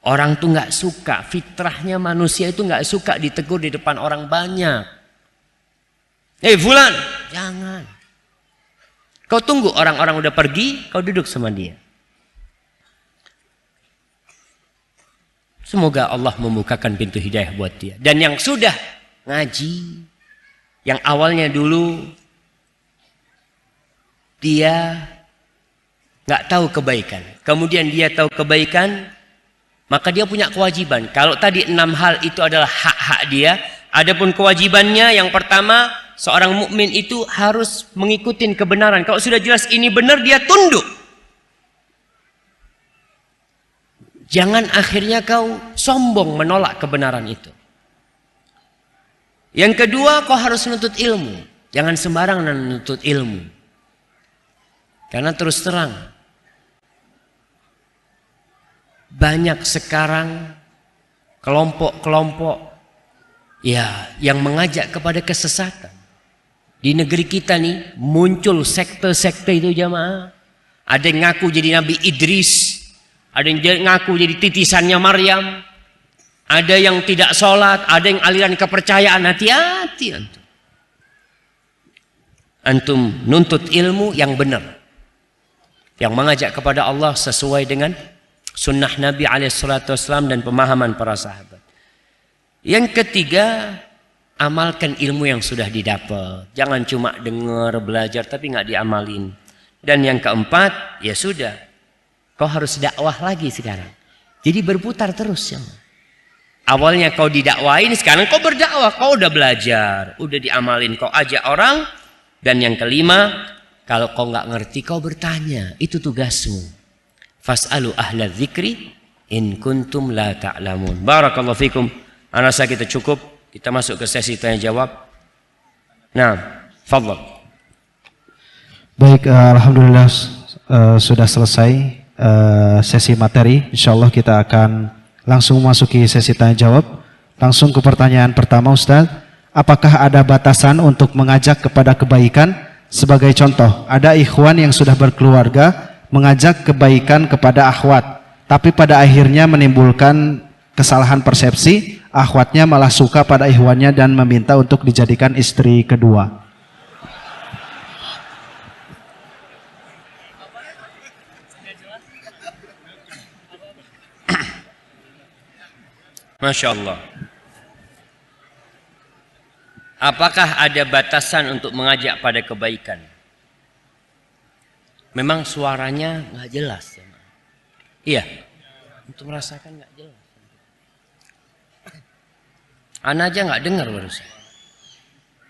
Orang tuh nggak suka, fitrahnya manusia itu nggak suka ditegur di depan orang banyak. Fulan, jangan. Kau tunggu orang-orang udah pergi, kau duduk sama dia. Semoga Allah membukakan pintu hidayah buat dia. Dan yang sudah ngaji, yang awalnya dulu dia nggak tahu kebaikan, kemudian dia tahu kebaikan, maka dia punya kewajiban. Kalau tadi 6 hal itu adalah hak-hak dia, adapun kewajibannya yang pertama, seorang mukmin itu harus mengikuti kebenaran. Kalau sudah jelas ini benar, dia tunduk. Jangan akhirnya kau sombong menolak kebenaran itu. Yang kedua, kau harus menuntut ilmu. Jangan sembarangan menuntut ilmu. Karena terus terang, banyak sekarang kelompok-kelompok yang mengajak kepada kesesatan. Di negeri kita nih muncul sekte-sekte itu jamaah. Ada yang ngaku jadi Nabi Idris, ada yang ngaku jadi titisannya Maryam. Ada yang tidak sholat, ada yang aliran kepercayaan. Hati-hati antum. Antum nuntut ilmu yang benar. Yang mengajak kepada Allah sesuai dengan sunnah Nabi SAW dan pemahaman para sahabat. Yang ketiga, amalkan ilmu yang sudah didapat. Jangan cuma dengar, belajar, tapi nggak diamalin. Dan yang keempat, ya sudah. Kau harus dakwah lagi sekarang. Jadi berputar terus ya. Awalnya kau didakwain, sekarang kau berdakwah, kau udah belajar, udah diamalin, kau ajak orang. Dan yang kelima, kalau kau nggak ngerti, kau bertanya, itu tugasmu. Fas'alu ahla dzikri in kuntum la ta'lamun. Barakallahu fikum. Ana rasa kita cukup, kita masuk ke sesi tanya jawab. Nah, fadhal. Baik, alhamdulillah sudah selesai sesi materi. Insyaallah kita akan langsung masuki sesi tanya jawab. Langsung ke pertanyaan pertama, Ustaz. Apakah ada batasan untuk mengajak kepada kebaikan? Sebagai contoh, ada ikhwan yang sudah berkeluarga mengajak kebaikan kepada akhwat, tapi pada akhirnya menimbulkan kesalahan persepsi, akhwatnya malah suka pada ikhwannya dan meminta untuk dijadikan istri kedua. Masya Allah. Apakah ada batasan untuk mengajak pada kebaikan? Memang suaranya nggak jelas. Iya, untuk merasakan nggak jelas. Ana aja nggak dengar barusan.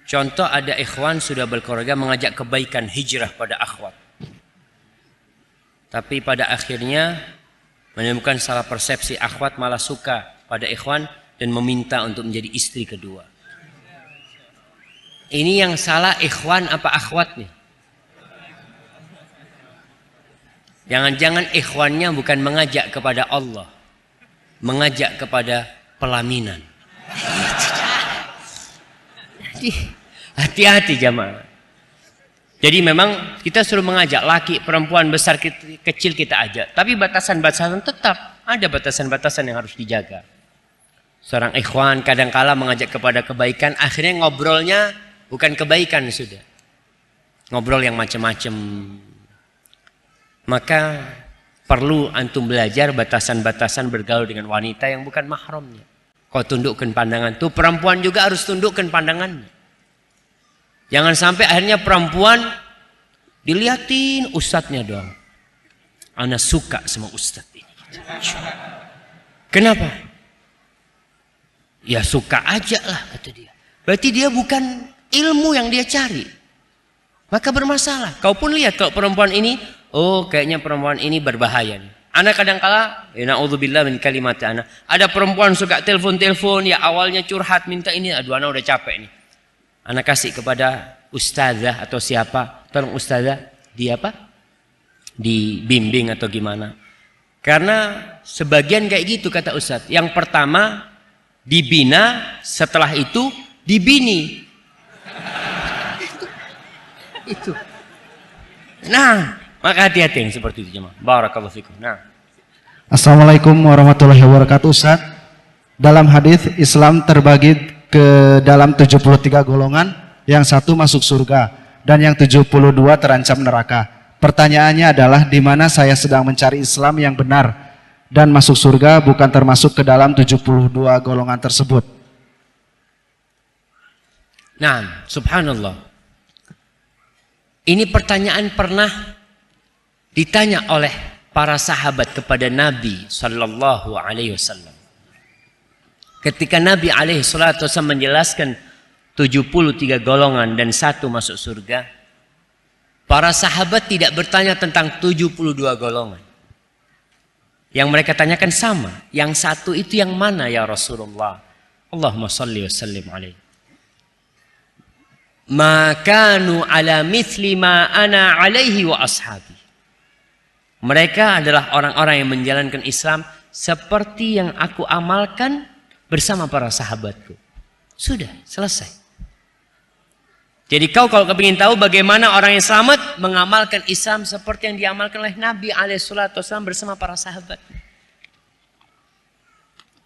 Contoh ada ikhwan sudah berkeluarga mengajak kebaikan hijrah pada akhwat. Tapi pada akhirnya menemukan salah persepsi, akhwat malah suka pada ikhwan dan meminta untuk menjadi istri kedua. Ini yang salah ikhwan apa akhwatnya? Jangan-jangan ikhwannya bukan mengajak kepada Allah, mengajak kepada pelaminan. Jadi hati-hati jamaah. Jadi memang kita suruh mengajak laki, perempuan, besar, kecil kita ajak. Tapi batasan-batasan tetap ada, batasan-batasan yang harus dijaga. Seorang ikhwan kadang-kala mengajak kepada kebaikan, akhirnya ngobrolnya bukan kebaikan sudah. Ngobrol yang macam-macam. Maka perlu antum belajar batasan-batasan bergaul dengan wanita yang bukan mahramnya. Kau tundukkan pandangan. Tuh perempuan juga harus tundukkan pandangannya. Jangan sampai akhirnya perempuan dilihatin ustadznya doang. Ana suka sama ustadz ini. Kenapa? Ya suka aja lah kata dia. Berarti dia bukan ilmu yang dia cari. Maka bermasalah. Kau pun lihat kalau perempuan ini, oh kayaknya perempuan ini berbahaya nih. Anak kadang-kala, na'udzubillah min kalimati anak. Ada perempuan suka telepon-telepon, ya awalnya curhat minta ini, aduh anak udah capek nih. Anak kasih kepada ustazah atau siapa, tolong ustazah, di apa? Dibimbing atau gimana. Karena sebagian kayak gitu kata ustaz. Yang pertama dibina, setelah itu dibini. Itu. Nah, maka hati-hati yang seperti itu jemaah. Barakallahu fikum. Nah. Assalamualaikum warahmatullahi wabarakatuh. Ustaz, dalam hadis Islam terbagi ke dalam 73 golongan, yang satu masuk surga dan yang 72 terancam neraka. Pertanyaannya adalah di mana saya sedang mencari Islam yang benar dan masuk surga bukan termasuk ke dalam 72 golongan tersebut. Nah, subhanallah. Ini pertanyaan pernah ditanya oleh para sahabat kepada Nabi sallallahu alaihi wasallam. Ketika Nabi alaihi salatu wasallam menjelaskan 73 golongan dan satu masuk surga, para sahabat tidak bertanya tentang 72 golongan. Yang mereka tanyakan sama, yang satu itu yang mana ya Rasulullah? Allahumma salli wa sallim alaihi. Makanu ala mithli ma ana alaihi wa ashabi. Mereka adalah orang-orang yang menjalankan Islam seperti yang aku amalkan bersama para sahabatku. Sudah, selesai. Jadi kau kalau kepingin tahu bagaimana orang yang selamat mengamalkan Islam seperti yang diamalkan oleh Nabi SAW bersama para sahabat.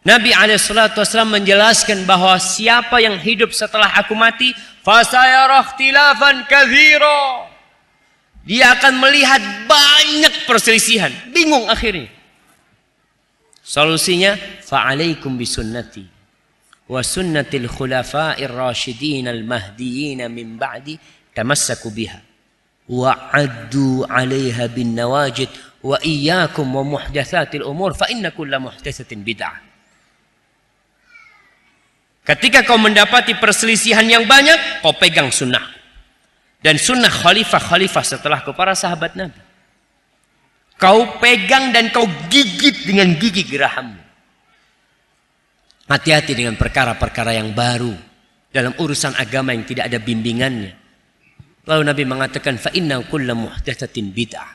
Nabi SAW menjelaskan bahwa siapa yang hidup setelah aku mati, fasayara ikhtilafan katsira. Dia akan melihat banyak perselisihan, bingung akhirnya. Solusinya, fa'alaikum bisunnati wa sunnatil khulafa'ir rasyidin al-mahdiyyin min ba'di tamassaku biha wa 'addu 'alaiha bin nawajid wa iyyakum wa muhdatsatil umur fa inna kulla muhdatsatin bid'ah. Ketika kau mendapati perselisihan yang banyak, kau pegang sunnah. Dan sunnah khalifah-khalifah setelahku, para sahabat Nabi. Kau pegang dan kau gigit dengan gigi gerahammu. Hati-hati dengan perkara-perkara yang baru. Dalam urusan agama yang tidak ada bimbingannya. Lalu Nabi mengatakan, فَإِنَّ كُلَّ مُحْدَثَةٍ بِدْعَةٍ.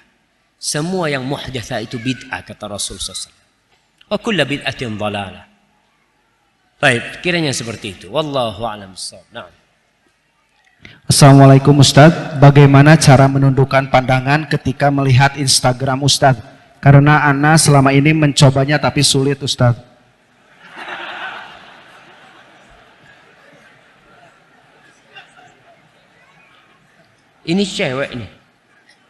Semua yang muhdatha itu bid'ah, kata Rasul SAW. وَكُلَّ بِدْعَةٍ ضَلَالَةٍ. Baik, kiranya seperti itu. Wallahu a'lam bishawab. Nah. Assalamualaikum Ustadz, bagaimana cara menundukkan pandangan ketika melihat Instagram Ustadz? Karena Ana selama ini mencobanya tapi sulit Ustadz. Ini cewek nih,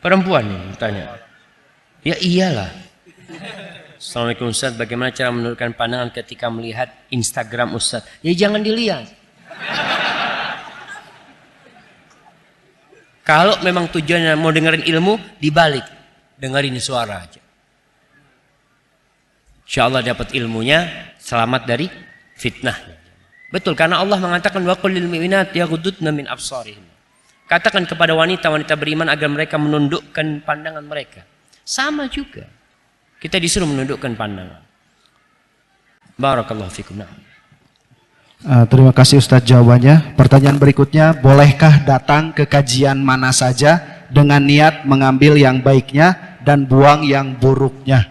perempuan nih tanya. Ya iyalah. Assalamualaikum Ustaz, bagaimana cara menurunkan pandangan ketika melihat Instagram Ustaz? Ya jangan dilihat. Kalau memang tujuannya mau dengerin ilmu, dibalik. Dengerin suara aja. Insya Allah dapat ilmunya, selamat dari fitnah. Betul, karena Allah mengatakan wa qul lil mu'minat yaghuddudna min absarihim. Katakan kepada wanita-wanita beriman agar mereka menundukkan pandangan mereka. Sama juga. Kita disuruh menundukkan pandangan. Barakallahu fikum. Terima kasih Ustadz jawabannya. Pertanyaan berikutnya, bolehkah datang ke kajian mana saja dengan niat mengambil yang baiknya dan buang yang buruknya?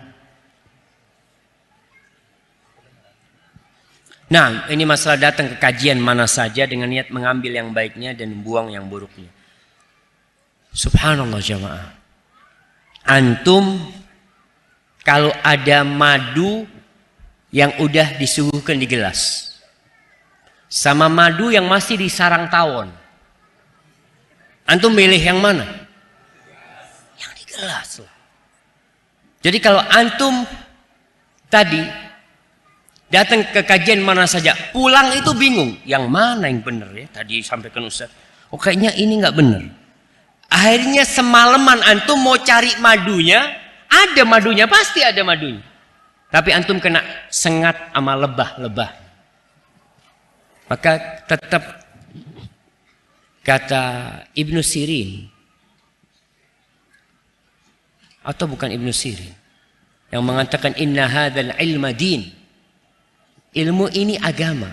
Nah, ini masalah datang ke kajian mana saja dengan niat mengambil yang baiknya dan buang yang buruknya. Subhanallah jamaah. Antum kalau ada madu yang udah disuguhkan di gelas sama madu yang masih di sarang tawon, antum milih yang mana? Yang di gelas lah. Jadi kalau antum tadi datang ke kajian mana saja, pulang itu bingung, yang mana yang benar ya? Tadi sampaikan Ustaz, oh kayaknya ini nggak benar. Akhirnya semalaman antum mau cari madunya, ada madunya, pasti ada madunya. Tapi antum kena sengat sama lebah-lebah. Maka tetap kata Ibnu Sirin, atau bukan Ibnu Sirin, yang mengatakan inna hadzal ilma din. Ilmu ini agama.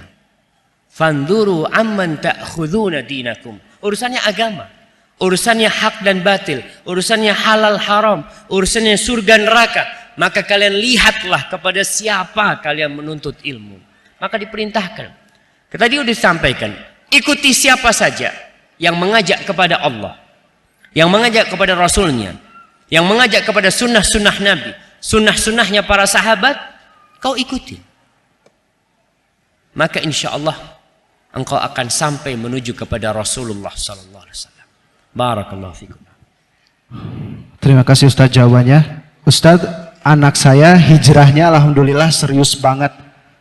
Fanzuru amman ta'khuduna dinakum. Urusannya agama. Urusannya hak dan batil. Urusannya halal haram. Urusannya surga neraka. Maka kalian lihatlah kepada siapa kalian menuntut ilmu. Maka diperintahkan. Tadi sudah disampaikan. Ikuti siapa saja yang mengajak kepada Allah. Yang mengajak kepada Rasulnya. Yang mengajak kepada sunnah-sunnah Nabi. Sunnah-sunnahnya para sahabat. Kau ikuti. Maka insya Allah engkau akan sampai menuju kepada Rasulullah sallallahu alaihi wasallam. Barakallahu fikum. Terima kasih Ustadz jawabannya. Ustadz, anak saya hijrahnya alhamdulillah serius banget.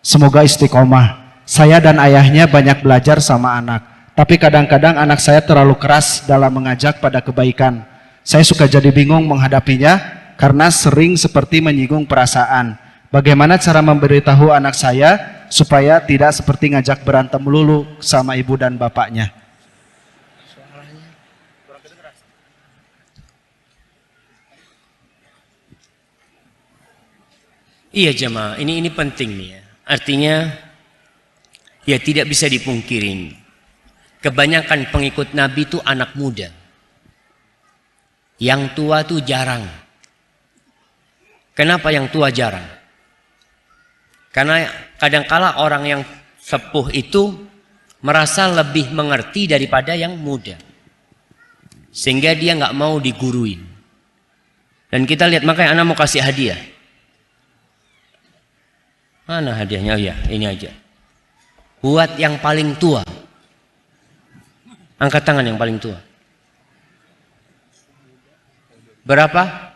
Semoga istiqomah. Saya dan ayahnya banyak belajar sama anak. Tapi kadang-kadang anak saya terlalu keras dalam mengajak pada kebaikan. Saya suka jadi bingung menghadapinya karena sering seperti menyinggung perasaan. Bagaimana cara memberitahu anak saya supaya tidak seperti ngajak berantem melulu sama ibu dan bapaknya? Iya jemaah, ini penting nih ya. Artinya ya tidak bisa dipungkirin. Kebanyakan pengikut Nabi itu anak muda. Yang tua tuh jarang. Kenapa yang tua jarang? Karena kadangkala orang yang sepuh itu merasa lebih mengerti daripada yang muda. Sehingga dia nggak mau diguruin. Dan kita lihat, makanya anak mau kasih hadiah. Mana hadiahnya? Oh ya, ini aja. Buat yang paling tua. Angkat tangan yang paling tua. Berapa?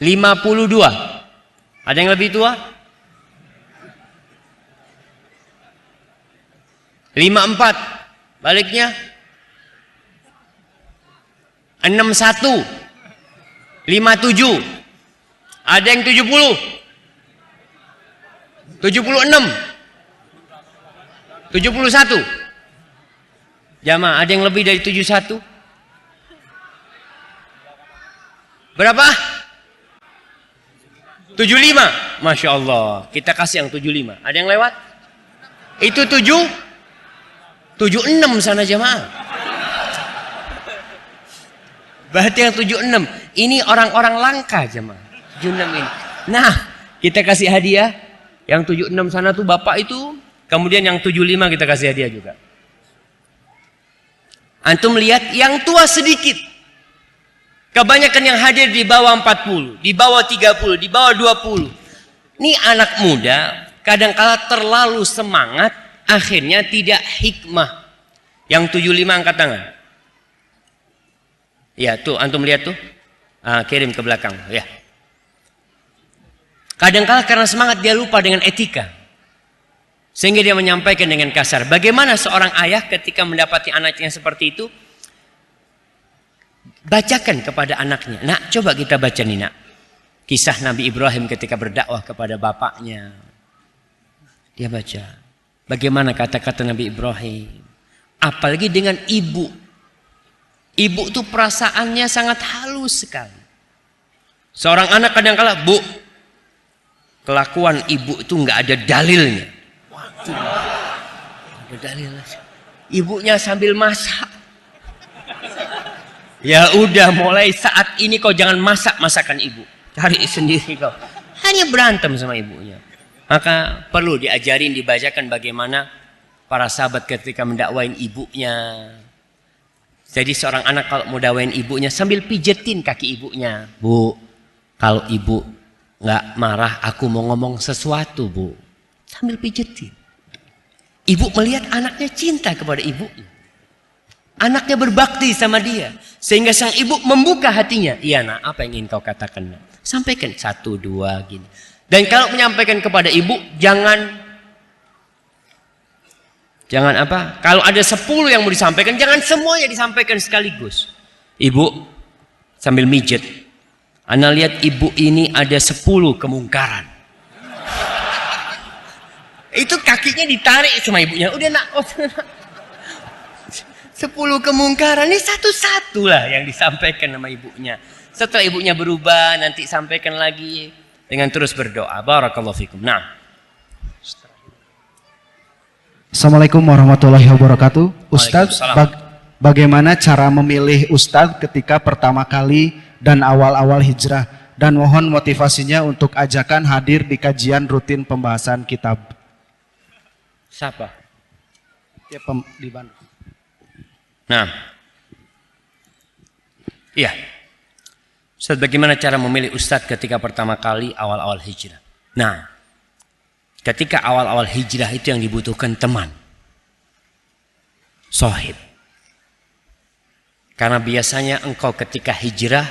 52. Ada yang lebih tua? 54. Baliknya 61. 57. Ada yang 70. 76. 71. Jamaah, ada yang lebih dari 71? Berapa? 75. Masya Allah. Kita kasih yang 75. Ada yang lewat? Itu 76 sana jamaah. Berarti yang 76. Ini orang-orang langka jamaah. 76 ini. Nah, kita kasih hadiah. Yang 76 sana tuh bapak itu. Kemudian yang 75 kita kasih hadiah juga. Antum lihat yang tua sedikit. Kebanyakan yang hadir di bawah 40, di bawah 30, di bawah 20. Ini anak muda, kadangkala terlalu semangat, akhirnya tidak hikmah. Yang 75 angkat tangan. Ya tuh, antum lihat tuh. Kirim ke belakang. Ya. Kadang-kala karena semangat dia lupa dengan etika. Sehingga dia menyampaikan dengan kasar. Bagaimana seorang ayah ketika mendapati anaknya seperti itu? Bacakan kepada anaknya. Nak, coba kita baca nih nak. Kisah Nabi Ibrahim ketika berdakwah kepada bapaknya. Dia baca. Bagaimana kata-kata Nabi Ibrahim. Apalagi dengan ibu. Ibu itu perasaannya sangat halus sekali. Seorang anak kadang-kala, Bu, kelakuan ibu itu nggak ada dalilnya. Waduh, ada dalilnya. Ibunya sambil masak. Ya udah, mulai saat ini kau jangan masak masakan ibu. Cari sendiri kau. Hanya berantem sama ibunya. Maka perlu diajarin, dibacakan bagaimana para sahabat ketika mendakwain ibunya. Jadi seorang anak kalau mau dakwain ibunya sambil pijetin kaki ibunya. Bu, kalau ibu nggak marah, aku mau ngomong sesuatu, Bu. Sambil pijetin. Ibu melihat anaknya cinta kepada ibunya. Anaknya berbakti sama dia. Sehingga sang ibu membuka hatinya. Iya nak, apa yang ingin kau katakan nak? Sampaikan 1, 2 gini. Dan kalau menyampaikan kepada ibu, jangan apa? Kalau ada 10 yang mau disampaikan, jangan semuanya disampaikan sekaligus. Ibu sambil mijet. Ana lihat ibu ini ada 10 kemungkaran. Itu kakinya ditarik sama ibunya. Udah nak, 10 kemungkaran ini satu-satu lah yang disampaikan sama ibunya. Setelah ibunya berubah, nanti sampaikan lagi dengan terus berdoa. Barakallahu fikum. Nah. Assalamualaikum warahmatullahi wabarakatuh. Ustadz, bagaimana cara memilih Ustadz ketika pertama kali dan awal-awal hijrah? Dan mohon motivasinya untuk ajakan hadir di kajian rutin pembahasan kitab. Siapa? Ya, di Bandung. Nah, iya. Ustadz, bagaimana cara memilih Ustadz ketika pertama kali awal-awal hijrah? Nah, ketika awal-awal hijrah itu yang dibutuhkan teman. Sohib. Karena biasanya engkau ketika hijrah,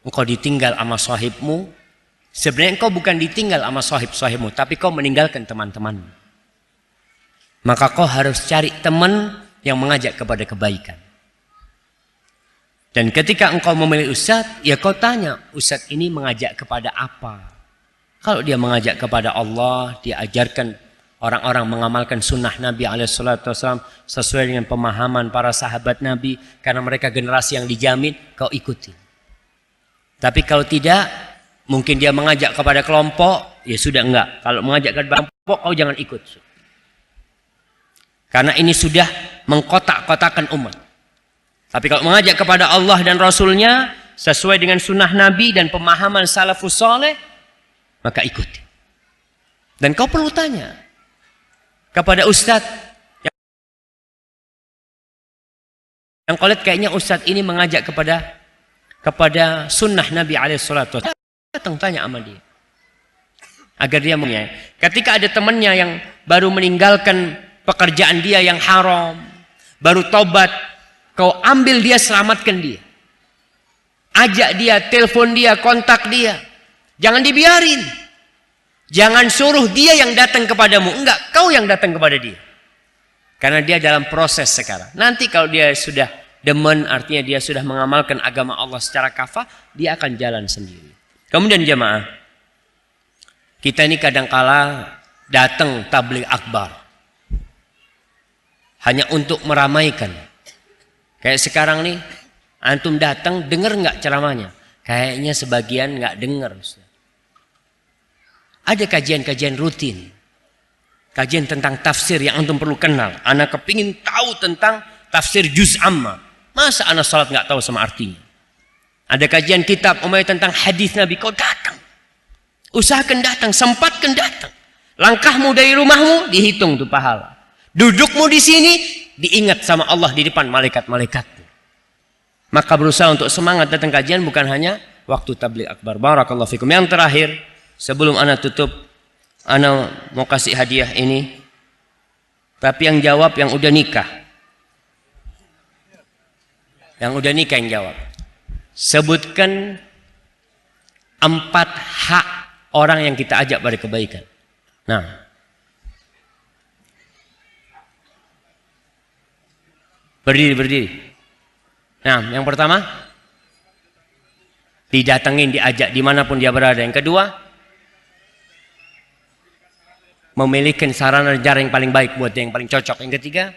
engkau ditinggal sama sohibmu. Sebenarnya engkau bukan ditinggal sama sohib-sohibmu, tapi kau meninggalkan teman-temanmu. Maka kau harus cari teman yang mengajak kepada kebaikan. Dan ketika engkau memilih ustadz, ya kau tanya, ustadz ini mengajak kepada apa? Kalau dia mengajak kepada Allah, dia ajarkan orang-orang mengamalkan sunnah Nabi SAW sesuai dengan pemahaman para sahabat Nabi, karena mereka generasi yang dijamin, kau ikuti. Tapi kalau tidak, mungkin dia mengajak kepada kelompok, ya sudah enggak. Kalau mengajak kepada kelompok, kau jangan ikut. Karena ini sudah mengkotak-kotakan umat. Tapi kalau mengajak kepada Allah dan Rasulnya, sesuai dengan sunnah Nabi dan pemahaman salafus saleh, maka ikuti. Dan kau perlu tanya kepada ustadz yang kau lihat kayaknya ustadz ini mengajak kepada sunnah Nabi SAW. Datang tanya sama dia agar dia mengenai. Ketika ada temannya yang baru meninggalkan pekerjaan dia yang haram, baru tobat, kau ambil dia, selamatkan dia, ajak dia, telepon dia, kontak dia. Jangan dibiarin. Jangan suruh dia yang datang kepadamu. Enggak, kau yang datang kepada dia. Karena dia dalam proses sekarang. Nanti kalau dia sudah demen, artinya dia sudah mengamalkan agama Allah secara kafah, dia akan jalan sendiri. Kemudian jemaah, kita ini kadangkala datang tabligh akbar hanya untuk meramaikan. Kayak sekarang nih, antum datang, dengar nggak ceramahnya? Kayaknya sebagian nggak dengar. Ada kajian-kajian rutin, kajian tentang tafsir yang antum perlu kenal. Anak kepingin tahu tentang tafsir juz amma. Masa anak salat nggak tahu sama artinya? Ada kajian kitab tentang hadis Nabi. Kau datang, usahakan datang, sempatkan datang. Langkahmu dari rumahmu dihitung tuh pahala. Dudukmu di sini diingat sama Allah di depan malaikat-malaikatnya. Maka berusaha untuk semangat datang kajian, bukan hanya waktu tabligh akbar. Barakallahu fikum. Yang terakhir, sebelum ana tutup, ana mau kasih hadiah ini. Tapi yang jawab yang udah nikah. Yang udah nikah yang jawab. Sebutkan 4 hak orang yang kita ajak pada kebaikan. Nah, berdiri. Nah, yang pertama, didatengin, diajak dimanapun dia berada. Yang kedua, memiliki sarana dan cara yang paling baik buat dia, yang paling cocok. Yang ketiga,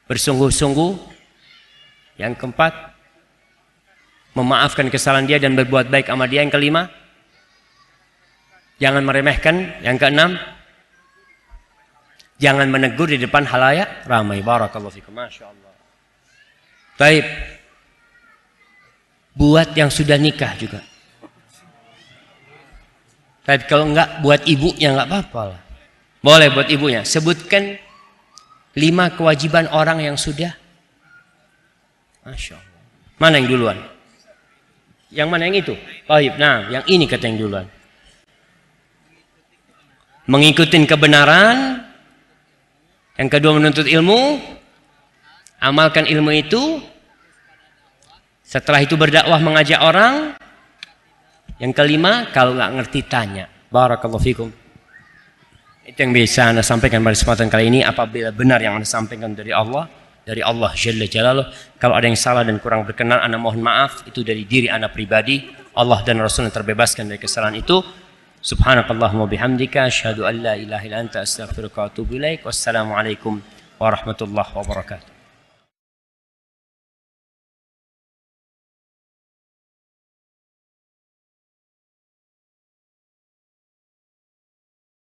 bersungguh-sungguh. Yang keempat, memaafkan kesalahan dia dan berbuat baik sama dia. Yang kelima, jangan meremehkan. Yang keenam, jangan menegur di depan halayak ramai. Barakallahu fikum. Masya Allah. Baik. Buat yang sudah nikah juga. Tapi kalau enggak, buat ibunya enggak apa-apa lah. Boleh buat ibunya. Sebutkan 5 kewajiban orang yang sudah. Masya Allah. Mana yang duluan? Yang mana yang itu? Baik. Nah, yang ini kata yang duluan. Mengikuti kebenaran. Yang kedua, menuntut ilmu. Amalkan ilmu itu. Setelah itu berdakwah, mengajak orang. Yang kelima, kalau nggak ngerti tanya. Barakallahu fikum. Itu yang bisa Anda sampaikan pada kesempatan kali ini. Apabila benar yang Anda sampaikan dari Allah Jalla Jalaluh. Kalau ada yang salah dan kurang berkenan, Anda mohon maaf. Itu dari diri Anda pribadi. Allah dan Rasul yang terbebaskan dari kesalahan itu. Subhanakallahumma bihamdika asyhadu an la ilaha illa anta astaghfiruka wa atubu ilaik. Wassalamualaikum warahmatullahi wabarakatuh.